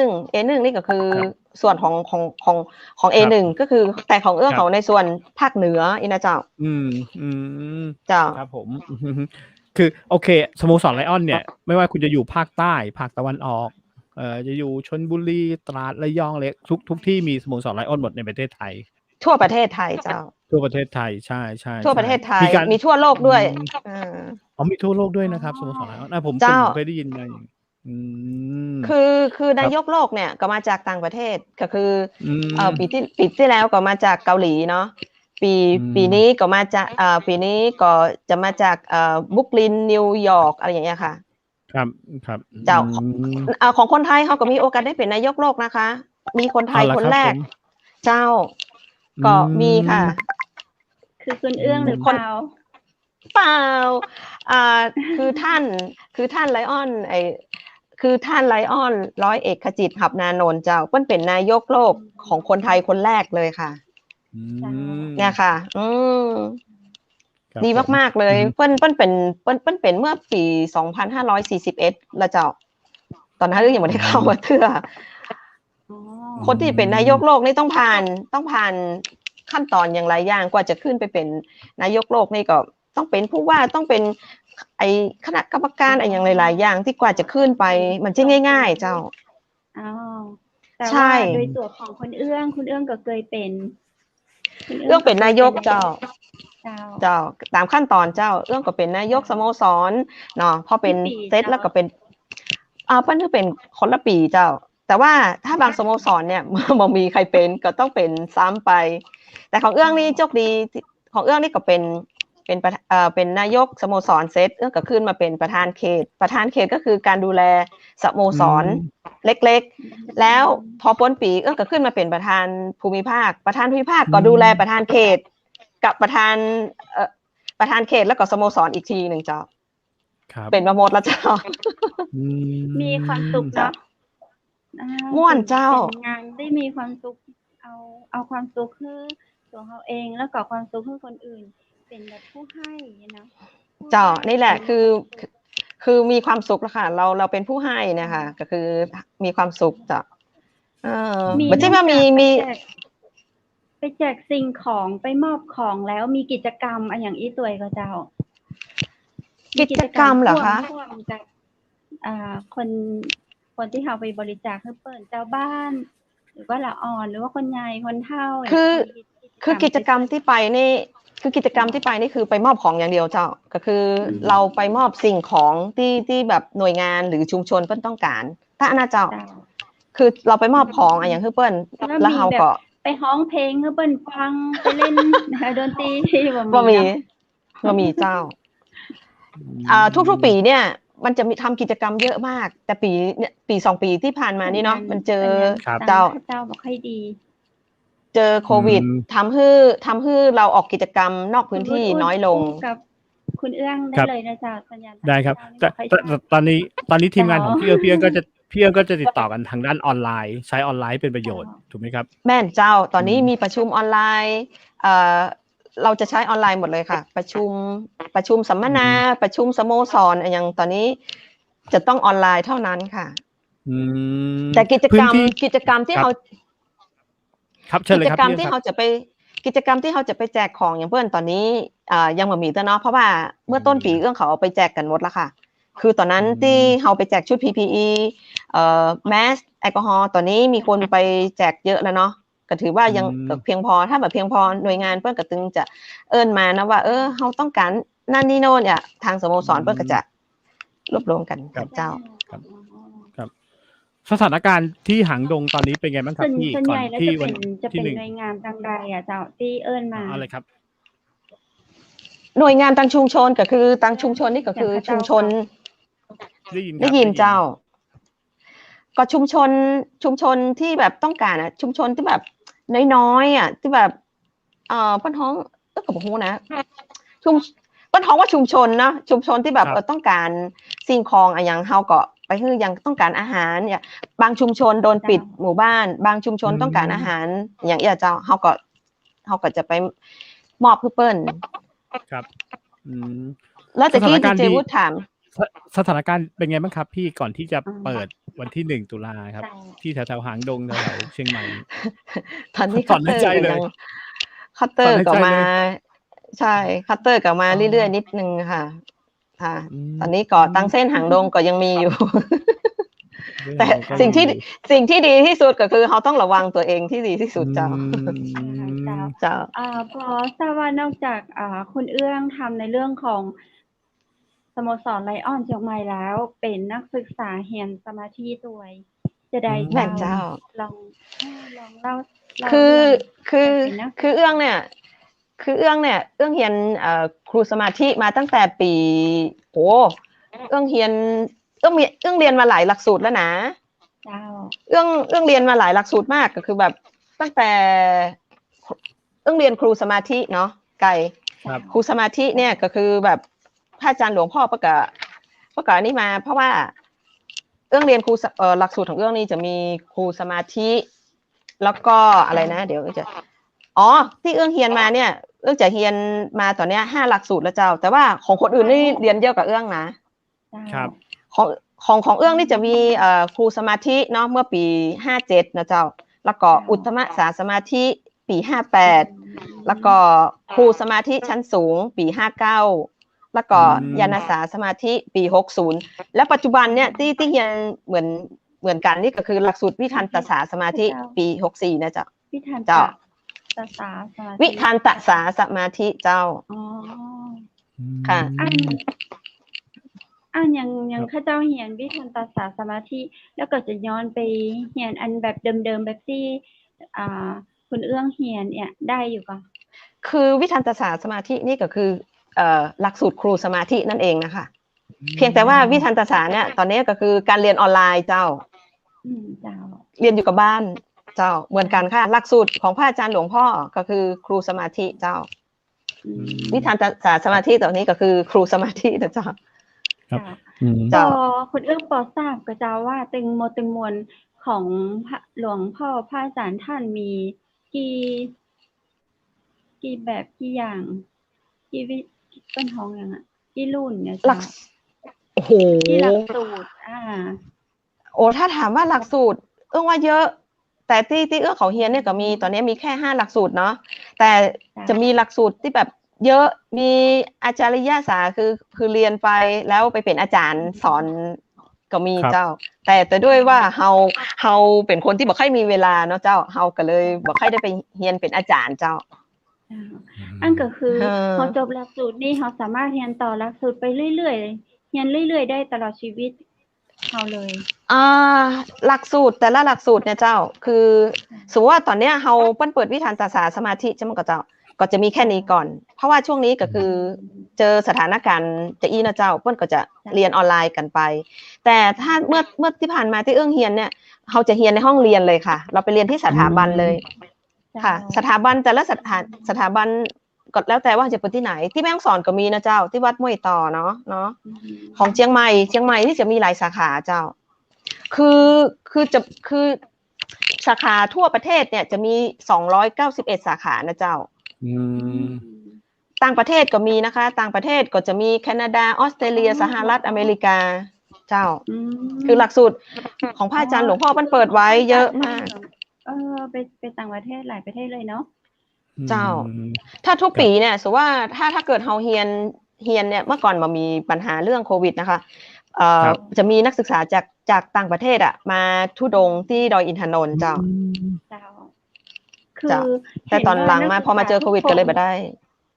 นี่ก็คือ ครับ ส่วนของ A1 ก็คือแต่ของเอื้อง ครับ ของในส่วนภาคเหนืออีนะเจ้า อืม เจ้า ครับผม คือโอเคสโมสรไลออนเนี่ย ไม่ว่าคุณจะอยู่ภาคใต้ภาคตะวันออกจะอยู่ชลบุรีตราดระยองเลยทุกที่มีสโมสรไลออนหมดในประเทศไทย ทั่วประเทศไทยเจ้า ทั่วประเทศไทยใช่ ทั่วประเทศไทย การ มีทั่วโลกด้วย อืม มีทั่วโลกด้วยนะครับสโมสรไลออนผม เจ้า เคยได้ยินมาอืม คือ ครับ นายกโลกเนี่ยก็มาจากต่างประเทศก็คือ ม ปีที่แล้วก็มาจากเกาหลีเนาะปีนี้ก็มาจากปีนี้ก็จะมาจากบรุกลินนิวยอร์กอะไรอย่างเงี้ยค่ะ ครับ เจ้า อืม ของคนไทยเขาก็มีโอกาสได้เป็นนายกโลกนะคะ มีคนไทย เอาล่ะ คน ครับ แรก ผม เจ้า ก็มีค่ะ คือคุณเอื้องหรือเปล่า เปล่าคือท่านไลออนคือท่านไลออนร้อยเอกขจิตหับนานนท์เจ้าเปิ้นเป็นนายกโลกของคนไทยคนแรกเลยค่ะ อืม เนี่ยค่ะ ครับ ดี ผม มากๆเลย อืม เปิ้นเป็นเมื่อปี2541แล้วเจ้า ตอนนั้นเรื่องยังไม่ได้เข้ามาเทื่อ อ๋อ คนที่เป็นนายกโลกนี่ต้องผ่านขั้นตอนอย่างไรอย่างกว่าจะขึ้นไปเป็นนายกโลกนี่ก็ต้องเป็นผู้ว่าต้องเป็นไอคณะกรรมการไออย่างหลายๆอย่างที่กว่าจะขึ้นไปมันจะง่ายๆเจ้า อ้าวแต่ ใช่ ว่าโดยตัวของคุณเอื้องก็เคยเป็นคุณ เอื้องเป็นนายกเจ้า เจ้า เจ้าตามขั้นตอนเจ้าเอื้องก็เป็นนายกสโมสรเนาะพอเป็น กี่ปี เซตแล้วก็เป็นเปิ้ลคือเป็นคนละปีเจ้า แต่ว่าถ้าบางสโมสรเนี่ย บ่มีใครเป็นก็ต้องเป็นซ้ำไป แต่ของเอื้องนี่โชคดีของเอื้องนี่ก็เป็น เป็นนายกสโมสรเซตเอื้องก็ขึ้นมาเป็นประธานเขตก็คือการดูแลสโมสรเล็กๆแล้วพอพ้นปีเอื้องก็ขึ้นมาเป็นประธานภูมิภาคก็ดูแลประธานเขตกับประธานเขตแล้วก็สโมสรอีกทีหนึ่งเจ้าเป็นมาหมดแล้วเจ้ามีความสุขเนาะม่วนเจ้าเป็นงานได้มีความสุขเอาความสุขคือตัวเขาเองแล้วก็ความสุขคือคนอื่นเป็นแบบผู้ให้เนาะเจ้านี่แหละคือมีความสุขแล้วค่ะเราเป็นผู้ให้นะคะก็คือมีความสุขจ้ะมันจะว่ามีไปแจกสิ่งของไปมอบของแล้วมีกิจกรรมอย่างอีตัวก็เจ้ากิจกรรมเหรอคะจากคนที่เขาไปบริจาคให้เปิดเจ้าบ้านหรือว่าละอ่อนหรือว่าคนใหญ่คนเฒ่าคือกิจกรรมที่ไปนี่คือไปมอบของอย่างเดียวเจ้าก็คือเราไปมอบสิ่งของที่แบบหน่วยงานหรือชุมชนเปิ้ลต้องการถ้าเจ้าคือเราไปมอบของอย่างเปิ้ลแล้วเขาก็ไปฮ้องเพลงให้เปิ้ลฟังไปเล่นดนตรีบ่มีเจ้าทุกปีเนี่ยมันจะมีทำกิจกรรมเยอะมากแต่ปี2 ปีที่ผ่านมานี่เนาะมันเจอเจ้าบอกให้ดีเจอโควิดทำให้เราออกกิจกรรมนอกพื้นที่น้อยลงกับคุณเอื้องได้เลยนะจ๊ะสัญญาณได้ครับแต่ตอนนี้ทีมงานของพี่เอื้องก็จะติดต่อกันทางด้านออนไลน์ใช้ออนไลน์เป็นประโยชน์ถูกไหมครับแม่นเจ้าตอนนี้มีประชุมออนไลน์เราจะใช้ออนไลน์หมดเลยค่ะประชุมสัมมนาประชุมสโมสรอย่างตอนนี้จะต้องออนไลน์เท่านั้นค่ะแต่กิจกรรมที่เขากิจกรรมที่เขาจะไปแจกของอย่างเพื่อนตอนนี้ยังไม่มีเนาะเพราะว่าเมื่อต้นปีเอื้องเขาเอาไปแจกกันหมดแล้วค่ะคือตอนนั้นที่เขาไปแจกชุด PPE แมสแอลกอฮอล์ตอนนี้มีคนไปแจกเยอะแล้วเนาะก็ถือว่ายังเพียงพอถ้าแบบเพียงพอหน่วยงานเพื่อนก็ตึงจะเอิ้นมานะว่าเขาต้องการนั่นนี่โน่นเนี่ยทางสโมสรเพื่อนก็จะรวบรวมกันเจ้าครับสถานการณ์ที่หางดงตอนนี้เป็นไงบ้างครับพี่ก่อนที่จะเป็นหน่วยงานทางใดเจ้าที่เอิ้นมาอะไรครับหน่วยงานทางชุมชนก็คือทางชุมชนนี่ก็คือชุมชนได้ยินเจ้าก็ชุมชนที่แบบต้องการชุมชนที่แบบน้อยๆที่แบบป้นท้องก็บอกนะป้นท้องว่าชุมชนนะชุมชนที่แบบต้องการสิ่งของอย่างเฮาก็ไปคือยังต้องการอาหารเนี่ยบางชุมชนโดนปิดหมู่บ้านบางชุมชนต้องการอาหารอย่างเจ้าเฮาก็จะไปมอบเพื่อเปิ้ลครับแล้วแต่ที่เจวุฒิถามสถานการณ์เป็นไงบ้างครับพี่ก่อนที่จะเปิดวันที่1 ตุลาครับที่แถวหางดงแถวเชียงใหม่ตอนนี้คัตเตอร์ก็มาใช่คัตเตอร์ก็มาเรื่อยๆนิดนึงค่ะตอนนี้ก็ตั้งเส้นหางดงก็ยังมีอยู่แต่สิ่งที่ดีที่สุดก็คือเขาต้องระวังตัวเองที่ดีที่สุดเจ้าพอทราบว่านอกจากคุณเอื้องทำในเรื่องของสโมสรไลออนเชียงใหม่แล้วเป็นนักศึกษาเรียนสมาธิด้วยจะได้เจ้าลองเล่าคือเอื้องเนี่ยเอื้องเรียนครูสมาธิมาตั้งแต่ปีเอื้องเรียนมาหลายหลักสูตรแล้วนะเอื้องเรียนมาหลายหลักสูตรมากก็คือแบบตั้งแต่เรียนครูสมาธิเนาะไก่ครูสมาธิเนี่ยก็คือแบบพระอาจารย์หลวงพ่อประกาศนี่มาเพราะว่าเรียนครูหลักสูตรของนี่จะมีครูสมาธิแล้วก็อะไรนะเดี๋ยวจะที่เรียนมาเนี่ยจะเรียนมาตอนเนี้ย5 หลักสูตรแล้วเจ้าแต่ว่าของคนอื่นนี่เรียนเยอะกว่านะครับของนี่จะมีครูสมาธิเนาะเมื่อปี57นะเจ้าแล้วก็อุตตมสาสมาธิปี58แล้วก็ครูสมาธิชั้นสูงปี59แล้วก็ญาณสาสมาธิปี60และปัจจุบันเนี่ยที่เรียนเหมือนกันนี่ก็คือหลักสูตรวิทันตสาสมาธิปี64นะเจ้าวิทันตสาสมาธิเจ้าค่ะยังข้าเจ้าเรียนวิทันตสาสมาธิแล้วก็จะย้อนไปเรียนอันแบบเดิมๆแบบที่คุณเอื้องเรียนเนี่ยได้อยู่ก่อนคือวิทันตสาสมาธินี่ก็คือ หลักสูตรครูสมาธินั่นเองนะคะเพียงแต่ว่าวิทันตศาสตร์เนี่ยตอนนี้ก็คือการเรียนออนไลน์เจ้า เจ้า เรียนอยู่กับบ้านเจ้าเหมือนกันค่ะหลักสูตรของพระอาจารย์หลวงพ่อก็คือครูสมาธิเจ้า วิทันตศาสตร์สมาธิตัวนี้ก็คือครูสมาธินะเจ้า ครับ พ เจ้า อคุณเอื้องปอทราบก็เจ้าว่าตึงมวลของพระหลวงพ่อพระอาจารย์ท่านมีกี่แบบกี่อย่างกี่วิต้นท้องอย่างกี่รุ่นเนี่ย หลั เจ้าก โอ้โห กี่หลักสูตรโอ้ถ้าถามว่าหลักสูตรว่าเยอะ แต่ที่เขาเฮียนเนี่ยก็มีตอนนี้มีแค่5หลักสูตรเนาะแต่จะมีหลักสูตรที่แบบเยอะมีอาจารย์ศาสตร์คือเรียนไปแล้วไปเป็นอาจารย์สอนก็มีเจ้า แต่ด้วยว่าเฮาเป็นคนที่บ่ค่อยมีเวลาเนาะเจ้าเฮาก็เลยบ่ค่อยได้ไปเรียนเป็นอาจารย์เจ้า อันก็คือเขาจบหลักสูตรนี่เขาสามารถเรียนต่อหลักสูตรไปเรื่อยๆเรียนเรื่อยๆได้ตลอดชีวิตเขาเลยหลักสูตรแต่ละหลักสูตรเนี่ยเจ้าคือสมมติว่าตอนเนี้ยเฮาเปิ้นเปิดวิทันตศาสตร์สมาธิใช่มั้ยก็เจ้าก็จะมีแค่นี้ก่อนเพราะว่าช่วงนี้ก็คือเจอสถานการณ์จะอีนะเจ้าเปิ้นก็จะเรียนออนไลน์กันไปแต่ถ้าเมื่อที่ผ่านมาที่เอื้องเฮียนเนี่ยเฮาจะเฮียนในห้องเรียนเลยค่ะเราไปเรียนที่สถาบันเลยค่ะสถาบันแต่ละสถาบันก็แล้วแต่ว่าจะเป็นที่ไหนที่แม่ฮ่องสอนก็มีนะเจ้าที่วัดม้วยต่อเนาะของเชียงใหม่ที่จะมีหลายสาขาเจ้าคือสาขาทั่วประเทศเนี่ยจะมี291สาขานะเจ้าต่างประเทศก็มีนะคะต่างประเทศก็จะมีแคนาดาออสเตรเลียสหรัฐอเมริกาเจ้าคือหลักสูตรของพระอาจารย์หลวงพ่อมันเปิดไว้เยอะมากไปต่างประเทศหลายประเทศเลยเนาะเจ้าถ้าทุกปีเนี่ยสมมติว่าถ้าเกิดเฮาเฮียนเนี่ยเมื่อก่อนมันมีปัญหาเรื่องโควิดนะคะจะมีนักศึกษาจากต่างประเทศมาทุดงที่ดอยอินทนนท์เจ้าคือแต่ตอนหลังมาพอมาเจอโควิดก็เลยไม่ได้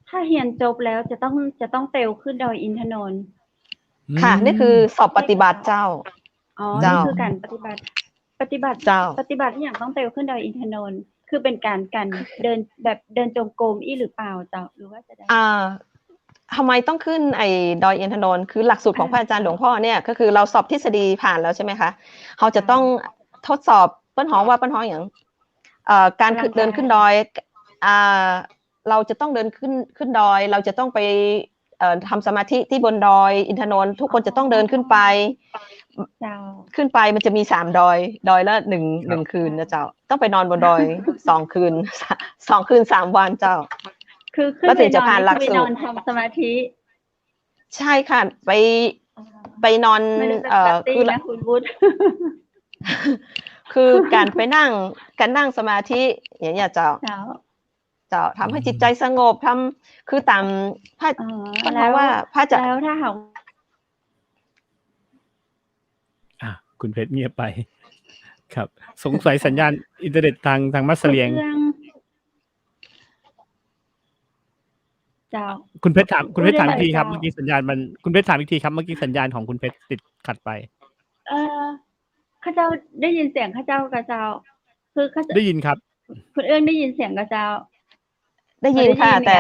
ถ้าเรียนจบแล้วจะต้องเตลขึ้นดอยอินทนนท์ค่ะนี่คือสอบปฏิบัติเจ้านี่คือการปฏิบัติเจ้าปฏิบัติที่อย่างต้องเตลขึ้นดอยอินทนนท์คือเป็นการเดินแบบเดินจงกรมหรือเปล่าเจ้าหรือว่าจะได้ทำไมต้องขึ้นดอยอินทนนท์คือหลักสูตรของพระอาจารย์หลวงพ่อเนี่ยก็คือเราสอบทฤษฎีผ่านแล้วใช่ไหมคะเขาจะต้องทดสอบเปิ้นฮ้องอย่างการเดินขึ้นดอยเราจะต้องเดินขึ้นดอยเราจะต้องไปทำสมาธิที่บนดอยอินทนนท์ทุกคนจะต้องเดินขึ้นไปมันจะมี3ดอยละ1คืนนะเจ้าต้องไปนอนบนดอย2คืน3วันเจ้าคือขึ้นไปนอนไปนอนทำสมาธิใช่ค่ะไปนอนคือคุณวุฒิคือการไปนั่งสมาธิอย่างเงี้ยเจ้าทำให้จิตใจสงบคือตามพระเพราะว่าพระจะแล้วถ้าเขาคุณเพชรเงียบไปครับสงสัยสัญญาณอินเทอร์เน็ตทางมัสเลียงคุณเพชรถามอีกทีครับเมื่อกี้สัญญาณมันคุณเพชรถามอีกทีครับเมื่อกี้สัญญาณของคุณเพชรติดขัดไปข้าเจ้าได้ยินเสียงข้าเจ้ากับเจ้าคือได้ยินครับคุณเอื้องได้ยินเสียงกับเจ้าได้ยินค่ะแต่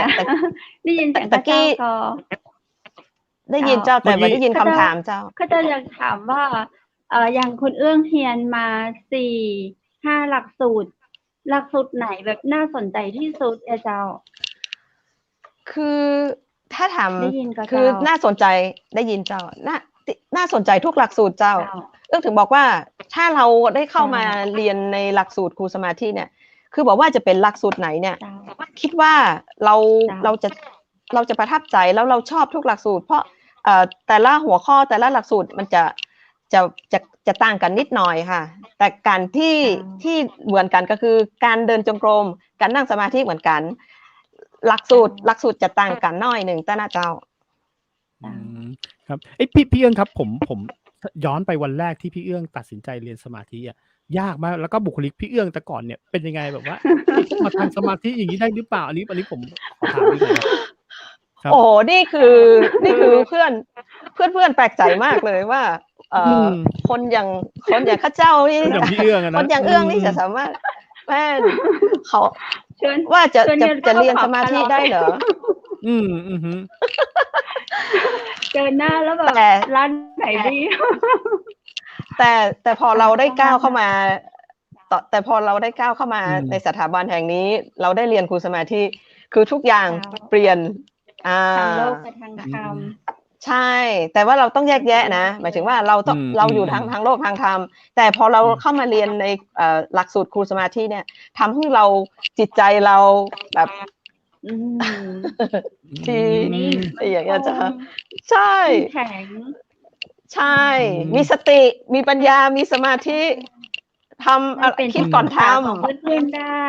ได้ยินเสียงข้าเจ้าก็ได้ยินเจ้าแต่ไม่ได้ยินคำถามเจ้าข้าเจ้าอยากถามว่าอย่างคุณเอื้องเรียนมา4-5หลักสูตรไหนแบบน่าสนใจที่สุดเจ้าคือถ้าถามคือน่าสนใจได้ยินเจ้าน่าสนใจทุกหลักสูตรเจ้าถึงบอกว่าถ้าเราได้เข้ามาเรียนในหลักสูตรครูสมาธิเนี่ยคือบอกว่าจะเป็นหลักสูตรไหนเนี่ยคิดว่าเราจะประทับใจแล้วเราชอบทุกหลักสูตรเพราะแต่ละหัวข้อแต่ละหลักสูตรมันจะต่างกันนิดหน่อยค่ะแต่การที่เหมือนกันก็คือการเดินจงกรมการนั่งสมาธิเหมือนกันหลักสูตรจะต่างกันน้อยหนึ่งแต่นะเจ้าครับพี่เอื้องครับผมย้อนไปวันแรกที่พี่เอื้องตัดสินใจเรียนสมาธิยากมากแล้วก็บุคลิกพี่เอื้องแต่ก่อนเนี่ยเป็นยังไงแบบว่ามาทางสมาธิอย่างนี้ได้หรือเปล่าอันนี้ผมขอถามนิดนึงโอ้นี่คือเพื่อนแปลกใจมากเลยว่าคนอย่างข้าเจ้านี่คนอย่างเอื้องนี่จะสามารถแม่เขาว่าจะเรียนสมาธิได้เหรอ อืมอือฮึ เจอหน้าแล้วแบบ แต่ ร้านไหนดี แต่พอเราได้ก้าวเข้ามาแต่พอเราได้ก้าวเข้ามา อืม ในสถาบันแห่งนี้ เราได้เรียนครูสมาธิคือทุกอย่าง ค่ะ เปลี่ยนทางโลกกับทางธรรม ใช่ แต่ว่าเราต้องแยกแยะนะ หมายถึงว่าเราต้องเราอยู่ทางโลกทางธรรม แต่พอเราเข้ามาเรียนในหลักสูตรครูสมาธิเนี่ยทำให้เราจิตใจเราแบบ อืม ที่ นิ่ง อย่างเงี้ยจ้ะ คง ใช่ แข็ง ใช่ มีสติ มีปัญญา มีสมาธิทำ เป็น คิดก่อนท ของเพื่อนๆได้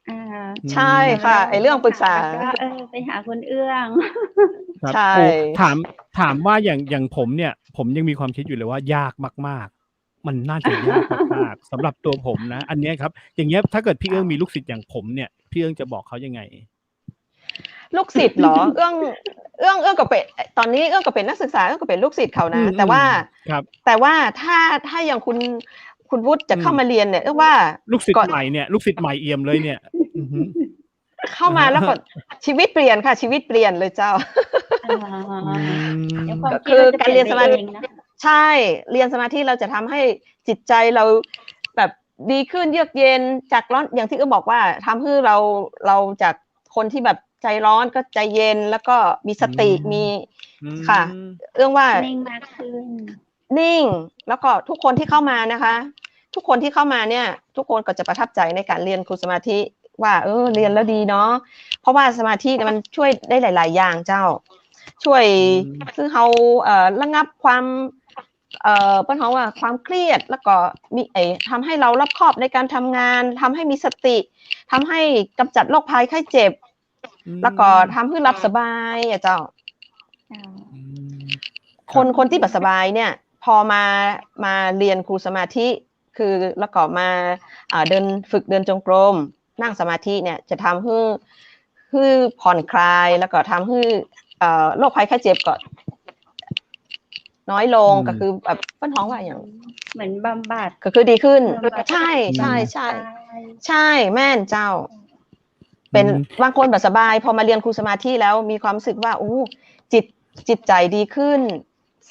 อ่า ำใช่ค่ะ ไอเรื่องปรึกษา ก็ไปหาคนเอื้อง ครับ ใช่ โอ้ถามว่าอย่างผมเนี่ย ผมยังมีความคิดอยู่เลยว่ายากมากๆ มันน่าจะยากมากๆ สำหรับตัวผมนะ อันเนี้ยครับ อย่างเงี้ยถ้าเกิดพี่เอื้องมีลูกศิษย์อย่างผมเนี่ย พี่เอื้องจะบอกเขายังไง ลูกศิษย์เหรอ เอื้องก็เป็นตอนนี้เอื้องก็เป็นนักศึกษาเอื้องก็เป็นลูกศิษย์เขานะ แต่ว่า ครับ แต่ว่าถ้าอย่างคุณวุฒิจะเข้ามาเรียนเนี่ยเอื้องว่า ลูกศิษ ก่อน ย์ใหม่เนี่ยลูกศิษย์ใหม่เอี่ยมเลยเนี่ย อือฮึ เข้ามาแล้วก็ชีวิตเปลี่ยนค่ะ ชีวิตเปลี่ยนเลยเจ้า เดี๋ยวความ ก็ คิ คื ด อ เราจะ การ เป เรี ลี่ ย ย น น ส ไป มา เอ ธิ งนะ ใช่เรียนสมาธิเราจะทำให้จิตใจเราแบบดีขึ้นเยือกเย็นจากร้อนอย่างที่เอื้องบอกว่าทำให้เราจากคนที่แบบใจร้อนก็ใจเย็นแล้วก็มีสติมีค่ะ เอื้องว่า นิ่งมากขึ้น นิ่งแล้วก็ทุกคนที่เข้ามานะคะ ทุกคนที่เข้ามาเนี่ยทุกคนก็จะประทับใจในการเรียนครูสมาธิว่าเรียนแล้วดีเนาะเพราะว่าสมาธิเนี่ยมันช่วยได้หลาย ๆ อย่างเจ้า ช่วยคือเขาระงับความปัญหาว่าความเครียดแล้วก็มีทำให้เรารอบคอบในการทำงานทำให้มีสติทำให้กำจัดโรคภัยไข้เจ็บแล้วก็ทำให้หลับสบายอ่ะเจ้า คนที่แบบสบายเนี่ยพอมาเรียนครูสมาธิคือแล้วก็มาฝึกเดินจงกรมนั่งสมาธิเนี่ยจะทำให้ผ่อนคลายแล้วก็ทำให้โรคภัยไข้เจ็บก็น้อยลงก็คือแบบป้นท้องว่าอย่าง เหมือนบำบัด ก็คือดีขึ้น บำบัด ใช่ ใช่ ใช่แม่นเจ้า เป็นบางคนแบบสบายพอมาเรียนครูสมาธิแล้วมีความรู้สึกว่าจิตใจดีขึ้น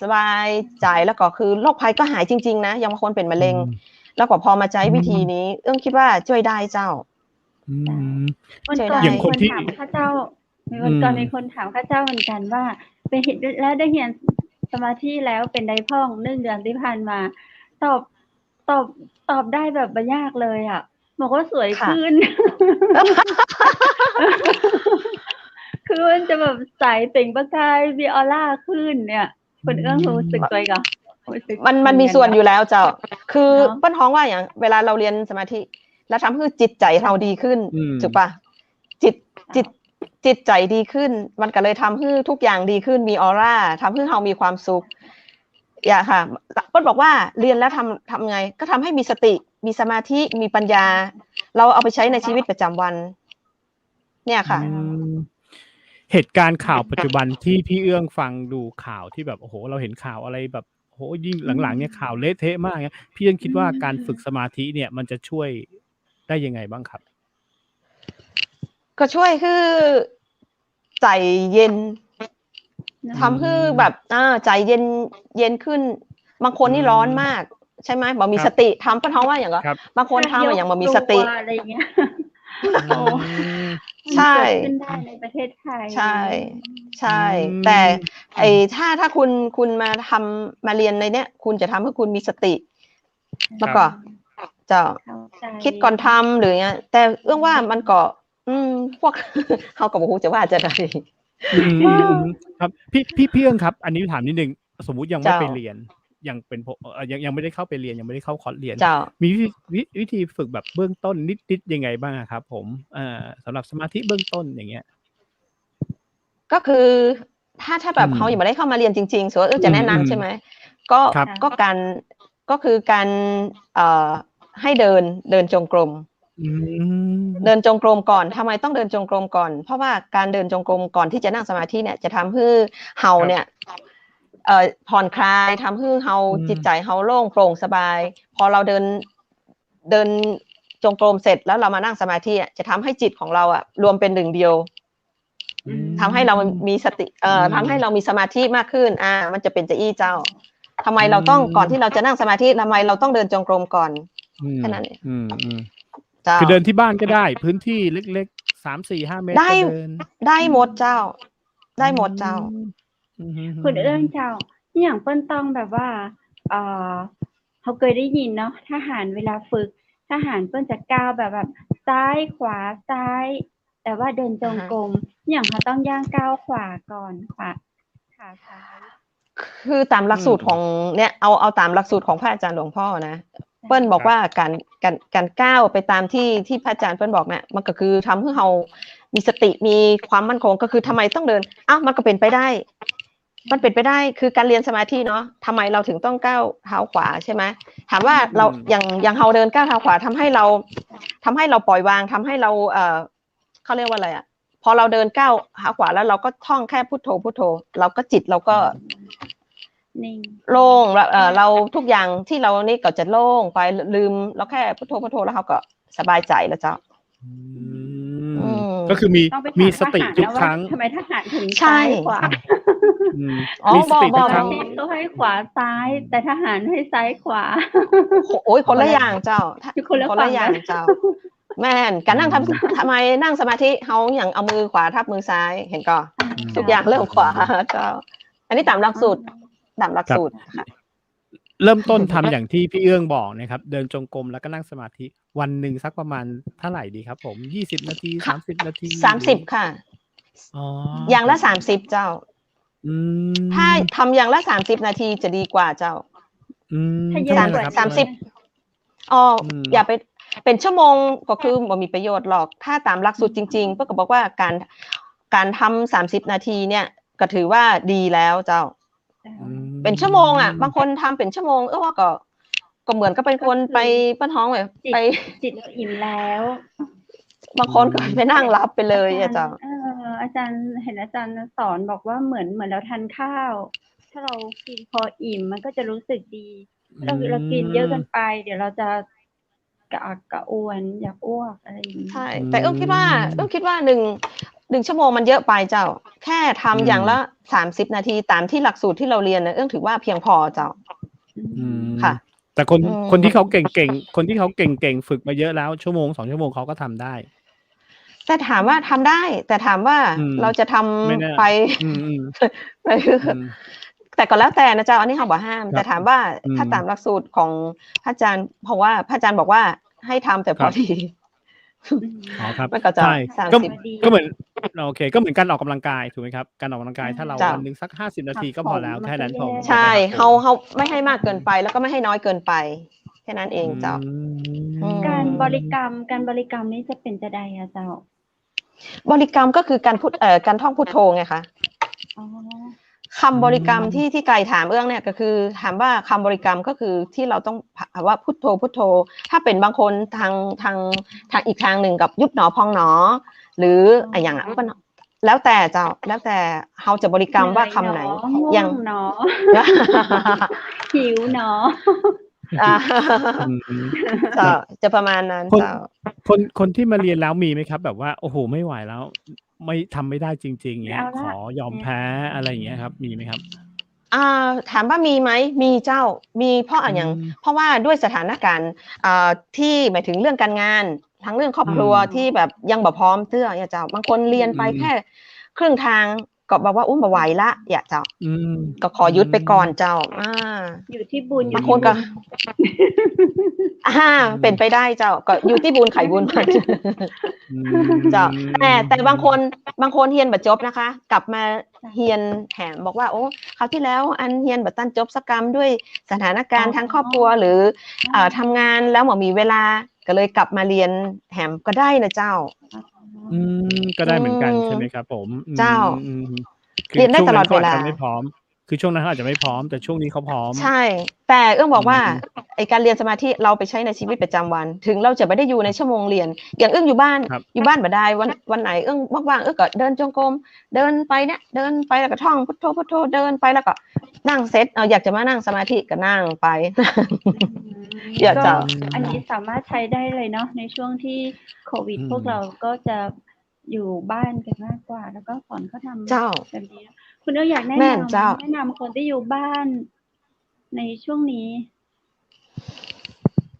สบายใจแล้วก็คือโรคภัยก็หายจริงๆนะยังบางคนเป็นมะเร็งแล้วก็พอมาใช้วิธีนี้เอื้องคิดว่าช่วยได้เจ้า วันก่อน อย่าง มี ค คน น ที่ ถามข้าเจ้ามีคนถามข้าเจ้าเหมือนกันว่าเป็นเห็นแล้วได้เรียนสมาธิแล้วเป็นไดพ่อง1 เดือนที่ผ่านมาตอบได้แบบไม่ยากเลยอ่ะบอกว่าสวยขึ้น คือมันจะแบบใสเปล่งประกายมีออร่าขึ้นเนี่ยคนเอื้องรู้สึกตัวก่อน มันมีส่วนอยู่แล้วเจ้าคือ เนอะ ป้นท้องว่าอย่างเวลาเราเรียนสมาธิแล้วทำให้จิตใจเราดีขึ้นถูกปะจิตใจดีขึ้นมันก็เลยทำให้ทุกอย่างดีขึ้นมีออร่าทำให้เรามีความสุขอย่าค่ะป้นบอกว่าเรียนแล้วทำไงก็ทำให้มีสติมีสมาธิมีปัญญา เราเอาไปใช้ในชีวิตประจำวัน เนี่ยค่ะ เหตุการณ์ข่าวปัจจุบันที่พี่เอื้องฟังดูข่าวที่แบบโอ้โหเราเห็นข่าวอะไรแบบโอ้โหยิ่งหลังๆเนี่ยข่าวเละเทะมากเนี่ยพี่เอื้องคิดว่าการฝึกสมาธิเนี่ยมันจะช่วยได้ยังไงบ้างครับ ก็ช่วยคือใจเย็นทำให้แบบใจเย็นขึ้นบางคนนี่ร้อนมากใช่ไหมบอกมีสติทำป้าท้องว่าอย่างก็บางคนทำอย่างบอกมีสติ อะไรเงี้ย ใช่ เกิดขึ้นได้ในประเทศไทย ใช่แต่ถ้าคุณมาเรียนในเนี้ยคุณจะทำให้คุณมีสติแล้วก็จะคิดก่อนทำหรือเงี้ยแต่เรื่องว่ามันก็พวก เขาก็บอกว่าจะว่าจะได้ ครับพี่เอื้องครับ อันนี้ถามนิดนึงสมมุติยังไม่ไป เจ้า เรียนยังเป็นยังไม่ได้เข้าไปเรียนยังไม่ได้เข้าคอร์สเรียน เจ้า มีวิธีฝึกแบบเบื้องต้นนิดยังไงบ้างครับผมสำหรับสมาธิเบื้องต้นอย่างเงี้ย ก็คือถ้าแบบเขายังไม่ได้เข้ามาเรียนจริงๆสมมติจะแนะนำใช่ไหมก็คือการให้เดินจงกรมเดินจงกรมก่อนทำไมต้องเดินจงกรมก่อนเพราะว่าการเดินจงกรมก่อนที่จะนั่งสมาธิเนี่ยจะทำให้เฮาเนี่ยผ่อนคลายทำให้เฮาจิตใจเฮาโล่งโปร่งสบายพอเราเดินจงกรมเสร็จแล้วเรามานั่งสมาธิจะทำให้จิตของเรารวมเป็นหนึ่งเดียว ทำให้เรามีสติทำให้เรามีสมาธิมากขึ้นมันจะเป็นจะอี้เจ้าทำไมเราต้องก่อนที่เราจะนั่งสมาธิทำไมเราต้องเดินจงกรมก่อนแค่นั้นเองเจ้าคือเดินที่บ้านก็ได้พื้นที่เล็กๆ3-4-5 เมตรก็เดินได้หมดเจ้าได้หมดเจ้าคุณเอื้องเจ้าอย่างเปิ้นต้องแบบว่าเขาเคยได้ยินเนาะทหารเวลาฝึกทหารเปิ้นจะก้าวแบบซ้ายขวาซ้ายแต่ว่าเดินจงกรมอย่างเขาต้องย่างก้าวขวาก่อนขาซ้ายคือตามหลักสูตรของเนี่ยเอาตามหลักสูตรของพระอาจารย์หลวงพ่อนะเปิ้ลบอกว่าการก้าวไปตามที่พระอาจารย์เปิ้ลบอกเนี่ยมันก็คือทำให้เรามีสติมีความมั่นคงก็คือทำไมต้องเดินมันก็เป็นไปได้มันเป็นไปได้คือการเรียนสมาธิเนาะทำไมเราถึงต้องก้าวเท้าขวาใช่ไหมถามว่าเราอย่างเราเดินก้าวเท้าขวาทำให้เราปล่อยวางทำให้เราเขาเรียกว่าอะไรพอเราเดินก้าวเท้าขวาแล้วเราก็ท่องแค่พุทโธพุทโธเราก็จิตเราก็โล่งเราทุกอย่างที่เรานี่ก็จะโล่งไปลืมเราแค่พุทโธพุทโธแล้วเราก็สบายใจแล้วเจ้าก็คือมีสติทุกครั้งทำไมทหารถึงซ้ายขวามีสติทุกครั้งต้องให้ขวาซ้ายแต่ทหารให้ซ้ายขวาโอ้ยคนละอย่างเจ้าคนละอย่างเจ้าแม่นการนั่งทำไมนั่งสมาธิเขาอย่างเอามือขวาทับมือซ้ายเห็นก็ทุกอย่างเริ่มขวาเจ้าอันนี้ตามหลักสูตรค่ะเริ่มต้นทำอย่างที่พี่เอื้องบอกนะครับเดินจงกรมแล้วก็นั่งสมาธิวันหนึ่งสักประมาณเท่าไหร่ดีครับผม20 นาที30 นาที30ค่ะอย่างละ30เจ้าถ้าทำอย่างละ30 นาทีจะดีกว่าเจ้า30อย่าไปเป็นชั่วโมงก็คือบ่มีประโยชน์หรอกถ้าตามหลักสูตรจริงๆเพื่อก็บอกว่าการทำ30 นาทีเนี่ยก็ถือว่าดีแล้วเจ้าเป็นชั่วโมงบางคนทำเป็นชั่วโมงว่าก็เหมือนก็เป็นคนไปปั้นท้องแบบไปจิตอิ่มแล้วบางคนก็ไปนั่งรับไปเลยอาจารย์อาจารย์เห็นอาจารย์สอนบอกว่าเหมือนเราทานข้าวถ้าเรากินพออิ่มมันก็จะรู้สึกดีเรากินเยอะเกินไปเดี๋ยวเราจะกระอ้วนอยากอ้วกอะไรอย่างนี้ใช่แต่คิดว่าหนึ่งชั่วโมงมันเยอะไปเจ้าแค่ทำอย่างละ30 นาทีตามที่หลักสูตรที่เราเรียนนะถือว่าเพียงพอเจ้าค่ะแต่คนที่เขาเก่งคนที่เขาเก่งฝึกมาเยอะแล้วชั่วโมง2 ชั่วโมงเขาก็ทำได้แต่ถามว่าทำได้แต่ถามว่าเราจะทำไปแต่ก็แล้วแต่นะเจ้าอันนี้เขาบอกห้ามแต่ถามว่าถ้าตามหลักสูตรของพระอาจารย์เพราะว่าพระอาจารย์บอกว่าให้ทำแต่พอดีครับมันก็จะก็เหมือนโอเคก็เหมือนการออกกำลังกายถูกไหมครับการออกกำลังกายถ้าเราวันนึงสัก50 นาทีก็พอแล้วแค่นั้นพอใช่เขาไม่ให้มากเกินไปแล้วก็ไม่ให้น้อยเกินไปแค่นั้นเองเจ้าการบริกรรมนี้จะเป็นจะใดอะเจ้าบริกรรมก็คือการพูดการท่องพุทโธไงคะคำบริกรรมที่ไก่ถามเอื้องเนี่ยก็คือถามว่าคำบริกรรมก็คือที่เราต้องว่าพุทโธพุทโธถ้าเป็นบางคนทางอีกทางหนึ่งกับยุบหนอพองหนอหรืออย่างแล้วแต่เจ้าแล้วแต่เขาจะบริกรรมว่าคำไหนอย่างหนอหิวหนอจะประมาณนั้นเจ้าคนที่มาเรียนแล้วมีไหมครับแบบว่าโอ้โหไม่ไหวแล้วไม่ทำไม่ได้จริงๆเงี้ยขอยอมแพ้อะไรอย่างเงี้ยครับมีไหมครับถามว่ามีไหมมีเจ้ามีเพราะอย่างเพราะว่าด้วยสถานการณ์ที่หมายถึงเรื่องการงานทั้งเรื่องครอบครัวที่แบบยังบ่พร้อมเตื้ออย่าเจ้าบางคนเรียนไปแค่ครึ่งทางก็บอกว่าบ่ไหวละอย่าเจ้าก็ขอยุดไปก่อนเจ้าอยู่ที่บุญบางคนก็เป็นไปได้เจ้าก็อยู่ที่บุญไขบุญเจ้าแต่บางคนเฮียนบัดจบนะคะกลับมาเฮียนแถมบอกว่าโอ้คราวที่แล้วอันเฮียนบัดตั้นจบสักกรรมด้วยสถานการณ์ทางครอบครัวหรือทำงานแล้วหมอมีเวลาก็เลยกลับมาเรียนแถมก็ได้นะเจ้าก็ได้เหมือนกันใช่ไหมครับผมเจ้าเรียนได้ตลอดเวลาไม่พร้อมคือช่วงนั้นเขาอาจจะไม่พร้อมแต่ช่วงนี้เขาพร้อมใช่แต่เอื้องบอกว่าไอการเรียนสมาธิเราไปใช้ในชีวิตประจำวันถึงเราจะไม่ได้อยู่ในชั่วโมงเรียนอย่างเอื้องอยู่บ้านบ่ได้วันไหนเอื้องว่างๆก็เดินจงกรมเดินไปเนี่ยเดินไปแล้วก็ท่องพุทโธพุทโธเดินไปแล้วก็นั่งเซตอยากจะมานั่งสมาธิก็นั่งไปอยากจะอันนี้สามารถใช้ได้เลยเนาะในช่วงที่โควิดพวกเราก็จะ อยู่บ้านกันมากกว่า แล้วก็สอนเขาทำ เจ้า แบบนี้ คุณเอื้ออยากแนะ แม่ น นเจ้า ำแนะนำคนที่อยู่บ้านในช่วงนี้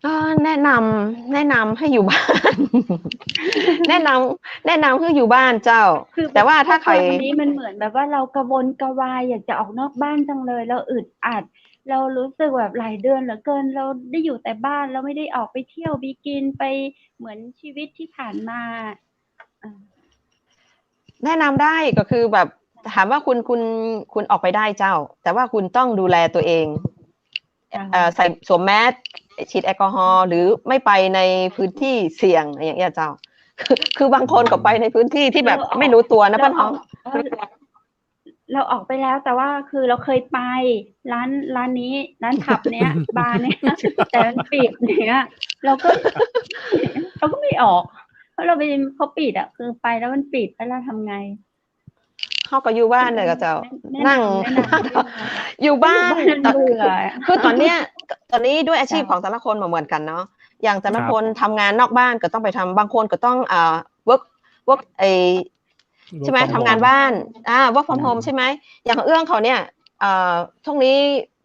ก็แนะนำให้อยู่บ้าน แนะนำให้อยู่บ้านเจ้า คือ แต่ว่าถ้าใคร ตอนนี้มันเหมือนแบบว่าเรากระวนกระวายอยากจะออกนอกบ้านจังเลยเราอึดอัด เรารู้สึกแบบหลายเดือนเหลือเกิน เราได้อยู่แต่บ้านเราไม่ได้ออกไปเที่ยวไปกินไปเหมือนชีวิตที่ผ่านมาอ่า แนะนำได้ก็คือแบบถามว่าคุณออกไปได้เจ้า แต่ว่าคุณต้องดูแลตัวเอง ใส่สวมแมสฉีดแอลกอฮอล์หรือไม่ไปในพื้นที่เสี่ยงอย่างเงี้ยเจ้า คือบางคนก็ไปในพื้นที่ที่แบบไม่รู้ตัวนะป้าท้อง เราออกไปแล้วแต่ว่าคือเราเคยไปร้านนี้ร้านผับเนี้ย บาร์เนี้ยแต่มันปิดเนี้ยเราก็ไม่ออก เพราะเราไปเขาปิดอ่ะคือไปแล้วมันปิดแล้วเราทำไง เขาก็อยู่บ้านเลยก็เจ้า แนะ นั่ง นำ อยู่บ้าน อยู่บ้านเบื่อ คือตอนนี้ด้วยอาชีพของแต่ละคนเหมือนกันเนาะ อย่างแต่ละคนทำงานนอกบ้านก็ต้องไปทำบางคนก็ต้องwork ใช่ไหม Work from ทำงาน home บ้านwork from home ใช่ไหม อย่างเอื้องเขาเนี่ยช่วงนี้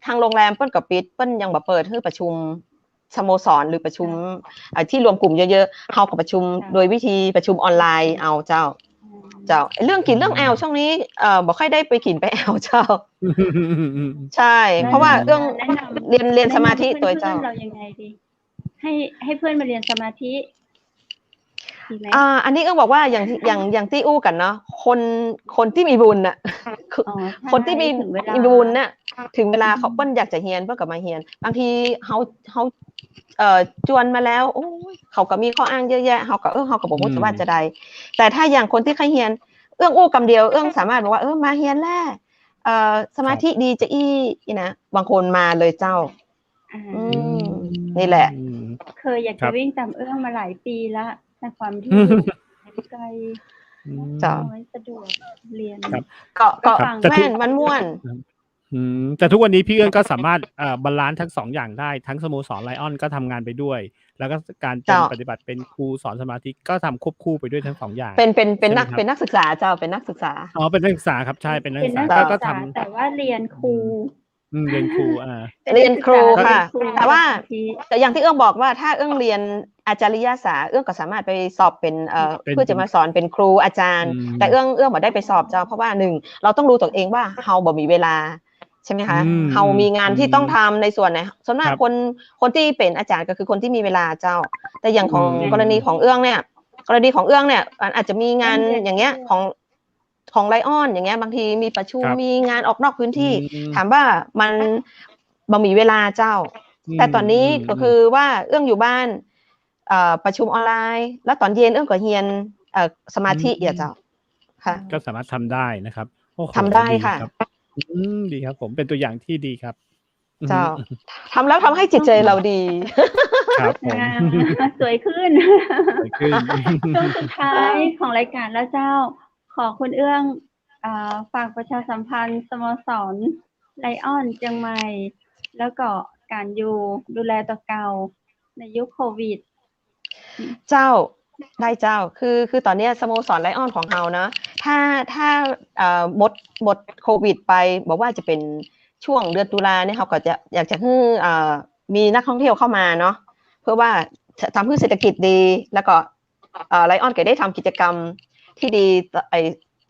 ทางโรงแรมเปิ้ลกับปิดเปิ้ลยังแบบเปิดให้ประชุมสโมสรหรือประชุมที่รวมกลุ่มเยอะๆเขาก็ประชุมโดยวิธีประชุมออนไลน์เอาเจ้าเรื่องกินเรื่องแอลช่วงนี้บอกค่อยได้ไปกินไปแอลเจ้า ใช่ เพราะว่าเรื่อง แนะนำ เรียนสมาธิตัวเจ้า พื่อนๆเรายังไงดีให้เพื่อนมาเรียนสมาธิดีไหม อันนี้เอื้องบอกว่าอย่างที่อู้กันเนาะคนที่มีบุญน่ะ อ๋อใช่ คนที่มี ถึงเวลา บุญน่ะถึงเวลาเขาเปิ้ลอยากจะเฮียนเปิ้ลก็มาเฮียน บางทีเขาจวนมาแล้วโอ้ยเขาก็มีข้ออ้างเยอะแยะเขาก็บอกว่าจะได้แต่ถ้าอย่างคนที่เคยเฮียนเอื้องอู้กำเดียวเอื้องสามารถบอกว่ามาเฮียนแล่สมาธิดีจะอี้นะบางคนมาเลยเจ้า นี่แหละ เคยอยาก ครั จะ บ วิ่งตามเอื้องมาหลายปีละแต่ความที่ ไกล จ้ะ น้อยสะดวกเรียน ครับ ก็ ฟัง แม่นมันม่วน แต่ทุกวันนี้พี่เอิญก็สามารถบาลานซ์ทั้งสองอย่างได้ทั้งสโมสรไลออนก็ทำงานไปด้วย แล้วก็การเป็น เจ้า ปฏิบัติเป็นครูสอนสมาธิก็ทำควบคู่ไปด้วยทั้งสองอย่าง เป็นนัก ใช่ไหมครับ เป็นนักศึกษาเจ้าเป็นนักศึกษา อ๋อเป็นนักศึกษาครับใช่เป็นนัก เป็ ศึ น กษา นักศึ ก็ กษา ทำ แต่ว่าเรียนครู เรียนครู เรียนครูค่ะ เรียน แต่ว่า สมธิ แต่อย่างที่เอื้องบอกว่าถ้าเอื้องเรียนอาจารยศาสตร์เอื้องก็สามารถไปสอบเป็นเพื่อจะมาสอนเป็นครูอาจารย์ แต่เอื้องบ่ได้ไปสอบเจ้าเพราะว่าหนึ่งเราต้องรู้ตัวเองว่าเฮาบ่มีเวลาใช่ไหมคะเฮามีงานที่ต้องทำในส่วนไหนส่วนมากคนที่เป็นอาจารย์ก็คือคนที่มีเวลาเจ้า แต่อย่างของกรณีของเอื้องเนี่ยอาจจะมีงานอย่างเงี้ยของไลออนอย่างเงี้ยบางทีมีประชุมมีงานออกนอกพื้นที่ถามว่ามันบ่มีเวลาเจ้า แต่ตอนนี้ก็คือว่าเอื้องอยู่บ้านประชุมออนไลน์ แล้วตอนเย็นเอื้องก็เฮียนสมาธิอย่าเจ้าค่ะ ก็สามารถทำได้นะครับโอ้โห ทำได้ค่ะ ดีรับดีครับผมเป็นตัวอย่างที่ดีครับ เจ้าทำแล้วทำให้จิตใจเราดี ครับผม สวยขึ้น สวยขึ้น ช่วงสุดท้ายของรายการแล้วเจ้า ขอคุณเอื้องฝากประชาสัมพันธ์สโมสรไลออนเชียงใหม่ แล้วก็การอยู่ดูแลตัวเก่าในยุคโควิด เจ้าได้เจ้าคือตอนนี้สโมสรไลออนของเรานะถ้าหมดโควิดไปบอกว่าจะเป็นช่วงเดือนตุลาเนี่ยเขาก็จะอยากจะให้มีนักท่องเที่ยวเข้ามาเนาะเพื่อว่าทำให้เศรษฐกิจดีแล้วก็ไลออนก็ได้ทำกิจกรรมที่ดี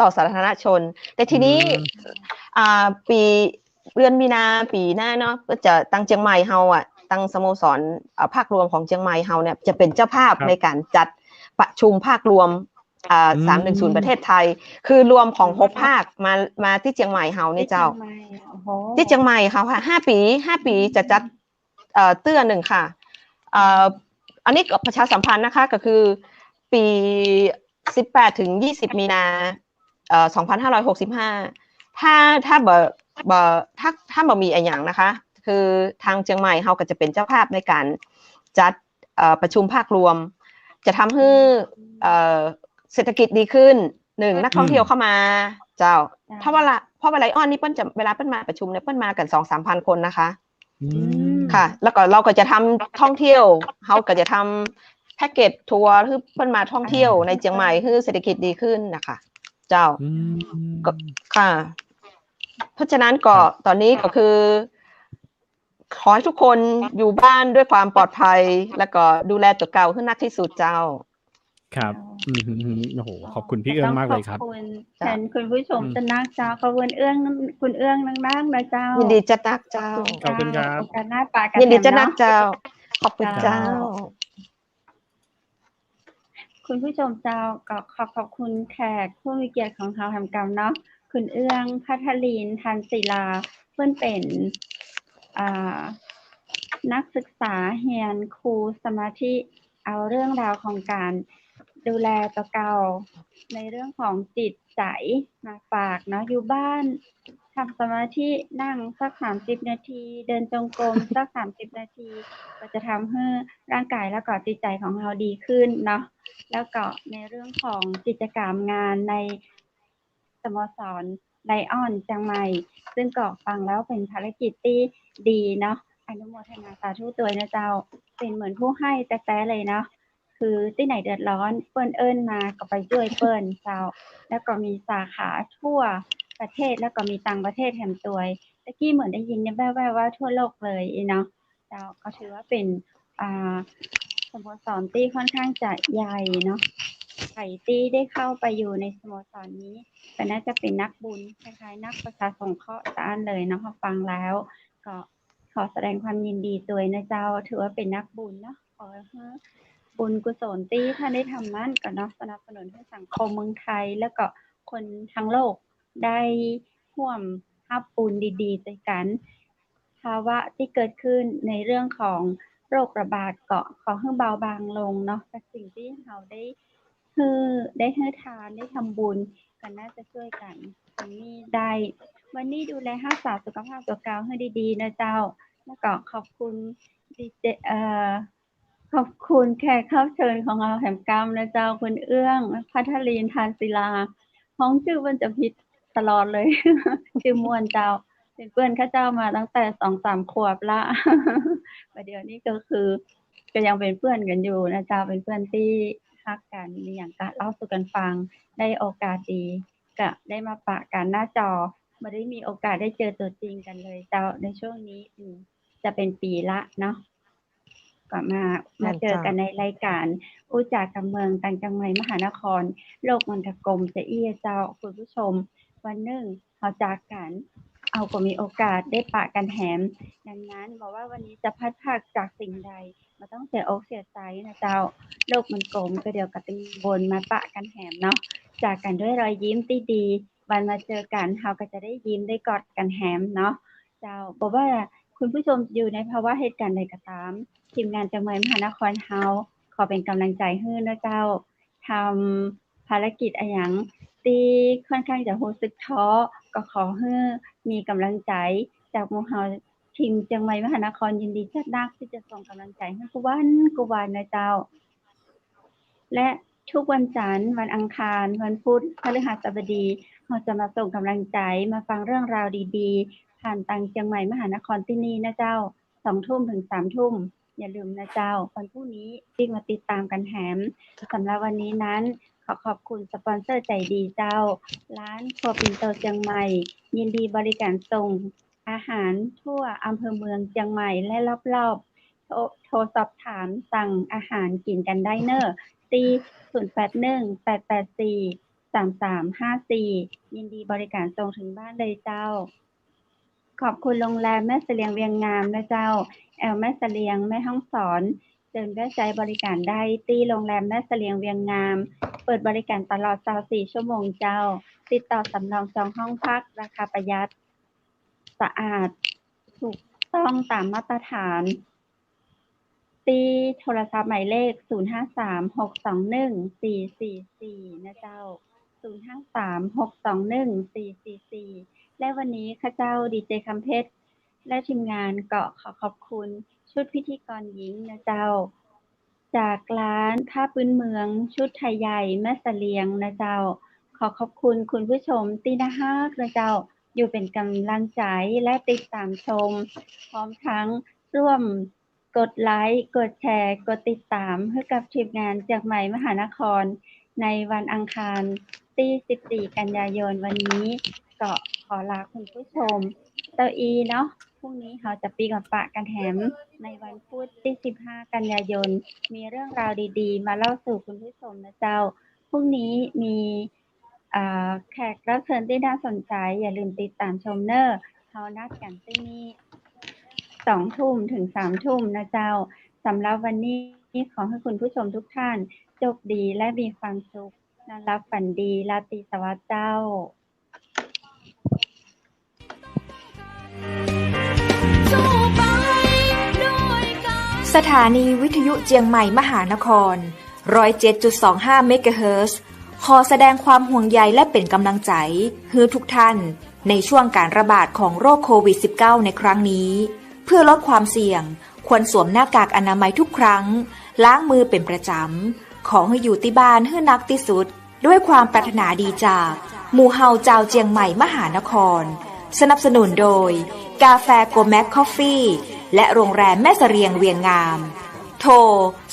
ต่อสาธารณชน แต่ทีนี้ปีเดือนมีนาปีหน้าเนาะก็จะตั้งเชียงใหม่เฮาตั้งสโมสรภาครวมของเชียงใหม่เฮาเนี่ยจะเป็นเจ้าภาพในการจัดประชุมภาครวม310ประเทศไทยคือรวมของ6ภาคมาที่เชียงใหม่เฮานี่เจ้าที่เชียงใหม่ค่ะ5 ปีจะจัดเตื้อหนึ่งค่ะอันนี้ประชาสัมพันธ์นะคะก็คือปี18 ถึง 20 มีนา2565ถ้าบ่มีอะไรอย่างนะคะคือทางเชียงใหม่เขาก็จะเป็นเจ้าภาพในการจัดประชุมภาครวมจะทำให้เศรษฐกิจดีขึ้น1นักท่องเที่ยวเข้ามาเจ้าเพราะว่าไลออนนี่เปิ้ลจะเวลาเปิ้ลมาประชุมเนี่ยเปิ้ลมากัน 2-3 พันคนนะคะค่ะแล้วก็เราก็จะทำท่องเที่ยวเขาก็จะทำ พ็กเกจทัวร์คือเพิ่นมาท่องเที่ยวในเชียงใหม่คือเศรษฐกิจดีขึ้นนะคะเจ้า อืม ก็ค่ะ เพราะฉะนั้นก็ ครับ ตอนนี้ก็คือ ขอให้ทุกคนอยู่บ้านด้วยความปลอดภัย แล้วก็ดูแลตัวเก่าให้นักที่สุดเจ้า ครับอืมโอ้โหขอบคุณพี่เอื้องมากเลยครับ ขอบคุณแท จ้ะ นคุณผู้ชม อืม จะนักเจ้าขอบคุณคุณเอื้องนักๆนะเจ้า ยินดีจะนักเจ้า ขอบคุณครับ โอกาสหน้าปากัน ยินดีจะ แถม นัก เนาะ เจ้า ขอบคุณ เจ้า เจ้า คุณผู้ชมเจ้าก็ขอบคุณแขกผู้มีเกียรติของเราทำกรรมเนาะคุณเอื้องพัทลีนทันศิลาเพื่อนเป็นอ่านักศึกษาเฮียนครูสมาธิเอาเรื่องราวของการดูแลตัวเก่าในเรื่องของจิตใจมาฝากเนาะอยู่บ้านทำสมาธินั่งสัก30 นาที เดินจงกรมสัก30 นาที ก็จะทำให้ร่างกายและก็จิตใจของเราดีขึ้นเนาะแล้วก็ในเรื่องของกิจกรรมงานในสโมสรไลออนเชียงใหม่ ซึ่งก็ฟังแล้วเป็นภารกิจที่ดีเนาะอนุโมทนาสาธุตัวนะเจ้าเป็นเหมือนผู้ให้แท้ๆเลยเนาะคือที่ไหนเดือดร้อนเปิ้นเอิ้นมาก็ไปช่วยเปิ้นเจ้าแล้วก็มีสาขาทั่วประเทศแล้วก็มีต่างประเทศแถมตัวยตะกี้เหมือนได้ยินแว่วๆว่าทั่วโลกเลยเนาะเจ้าก็ถือว่าเป็นสโมสรที่ค่อนข้างจะใหญ่เนาะใครที่ได้เข้าไปอยู่ในสโมสรนี้ก็น่าจะเป็นนักบุญคล้ายๆนักประชาสงเคราะห์ด้านเลยเนาะพอฟังแล้วก็ขอแสดงความยินดีด้วยนะเจ้าถือว่าเป็นนักบุญเนาะขอให้บุญกุศลที่ท่านได้ทำนั้นก็เนาะสนับสนุนให้สังคมเมืองไทยแล้วก็คนทั้งโลกได้ร่วมรับบุญดีๆด้วยกันภาวะที่เกิดขึ้นในเรื่องของโรคระบาดก็ขอให้เบาบางลงเนาะจากสิ่งที่เราได้ให้ทานได้ทำบุญก็น่าจะช่วยกันตรงนี้ได้วันนี้ดูแลรักษาสุขภาพตัวเก่าให้ดีๆนะเจ้าแล้วก็ขอบคุณดีเจขอบคุณแขกรับเชิญของเราแห่งกรรมนะเจ้าคุณเอื้องพัทลีนทานศิลาห้องชื่อมันจะผิดตลอดเลย ชื่อม่วนเจ้าเป็นเพื่อนข้าเจ้ามาตั้งแต่ 2-3 ขวบละ ประเดี๋ยวนี้ก็คือก็ยังเป็นเพื่อนกันอยู่นะเจ้าเป็นเพื่อนที่รักกันมีอย่างก็เล่าสู่กันฟังได้โอกาสดีก็ได้มาปะกันหน้าจอไม่ได้มีโอกาสได้เจอตัวจริงกันเลยเจ้าในช่วงนี้จะเป็นปีละเนาะก็มาเจอกันในรายการอู้จากกับเมืองต่างจังหวัดมหานครโลกมนตกรมจะอี้เจ้าคุณผู้ชมวันหนึ่งเราจากกันเอาก็มีโอกาสได้ปะกันแหมดังนั้นบอกว่าวันนี้จะพัดพากจากสิ่งใดมาต้องเสียอกเสียใจนะเจ้าโลกมันกลมก็เดียวกับติงบนมาปะกันแหมเนาะจากกันด้วยรอยยิ้มที่ดีวันมาเจอกันเราก็จะได้ยิ้มได้กอดกันแหมเนาะเจ้าบอกว่าคุณผู้ชมอยู่ในภาวะเหตุการณ์ใดก็ตามทีมงานจังหวัดมหานครเฮาขอเป็นกำลังใจให้นะเจ้าทำภารกิจอะไรอย่างที่ค่อนข้างจะรู้สึกท้อก็ขอให้มีกำลังใจจากหมู่เฮาทีมจังหวัดมหานครยินดีจัดนักที่จะส่งกำลังใจให้ทุกวันนะเจ้าและทุกวันจันทร์วันอังคารวันพุธพฤหัสบดีเราจะมาส่งกำลังใจมาฟังเรื่องราวดีๆผ่านทางเชียงใหม่มหานครที่นี่นะเจ้า 20:00 ถึง 3:00 อย่าลืมนะเจ้าวันพรุ่งนี้วิ่งมาติดตามกันแหมสำหรับวันนี้นั้นขอบคุณสปอนเซอร์ใจดีเจ้าร้านครัวปิ่นโตเชียงใหม่ยินดีบริการส่งอาหารทั่วอำเภอเมืองเชียงใหม่และรอบๆโทรสอบถามสั่งอาหารกินกันได้เนอะที่ 0818843354 ยินดีบริการส่งถึงบ้านเลยเจ้าขอบคุณโรงแรมแม่เสลียงเวียงงามนะเจ้าแอลแม่เสลียงแม่ฮ่องสอนเดินแวะใช้บริการได้ที่โรงแรมแม่เสลียงเวียงงามเปิดบริการตลอด24 ชั่วโมงเจ้าติดต่อสำรองจองห้องพักราคาประหยัดสะอาดถูกต้องตามมาตรฐานที่โทรศัพท์หมายเลข0536214444นะเจ้า0536214444และวันนี้ข้าเจ้าดีเจคำเพชรและทีมงานก็ขอบคุณชุดพิธีกรหญิงนะเจ้าจากร้านผ้าพื้นเมืองชุดไทยใหญ่แม่เสลียงนะเจ้าขอบคุณคุณผู้ชมที่น่ารักนะเจ้าอยู่เป็นกำลังใจและติดตามชมพร้อมทั้งร่วม กดไลค์กดแชร์กดติดตามให้กับทีมงานเจียงใหม่มหานครในวันอังคารที่14 กันยายนวันนี้ก็ขอลาคุณผู้ชมเต้าอีเนาะพรุ่งนี้เราจะปีกับปะกันแถมในวันพุธที่15 กันยายนมีเรื่องราวดีๆมาเล่าสู่คุณผู้ชมนะเจ้าพรุ่งนี้มีแขกรับเชิญที่น่าสนใจอย่าลืมติดตามชมเนอร์เขานัดกันที่นี่2 ทุ่มถึง3 ทุ่มนะเจ้าสำหรับวันนี้ขอให้คุณผู้ชมทุกท่านโชคดีและมีความสุขนอนหลับฝันดีราตรีสวัสดิ์เจ้าสถานีวิทยุเจียงใหม่มหานคร 107.25 เมกะเฮิรตซ์ขอแสดงความห่วงใยและเป็นกำลังใจให้ทุกท่านในช่วงการระบาดของโรคโควิด -19 ในครั้งนี้ เพื่อลดความเสี่ยงควรสวมหน้ากากอนามัยทุกครั้งล้างมือเป็นประจำขอให้อยู่ที่บ้านให้นักที่สุดด้วยความปรารถนาดีจากหมู่เฮาเจ้าเจียงใหม่มหานครสนับสนุนโดยกาแฟโกแม็กคอฟฟี่และโรงแรมแม่เสรียงเวียงงามโทร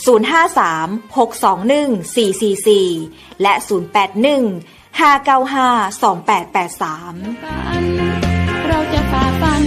053-621-444 และ 081-595-2883 เราจะฝ่าฟัน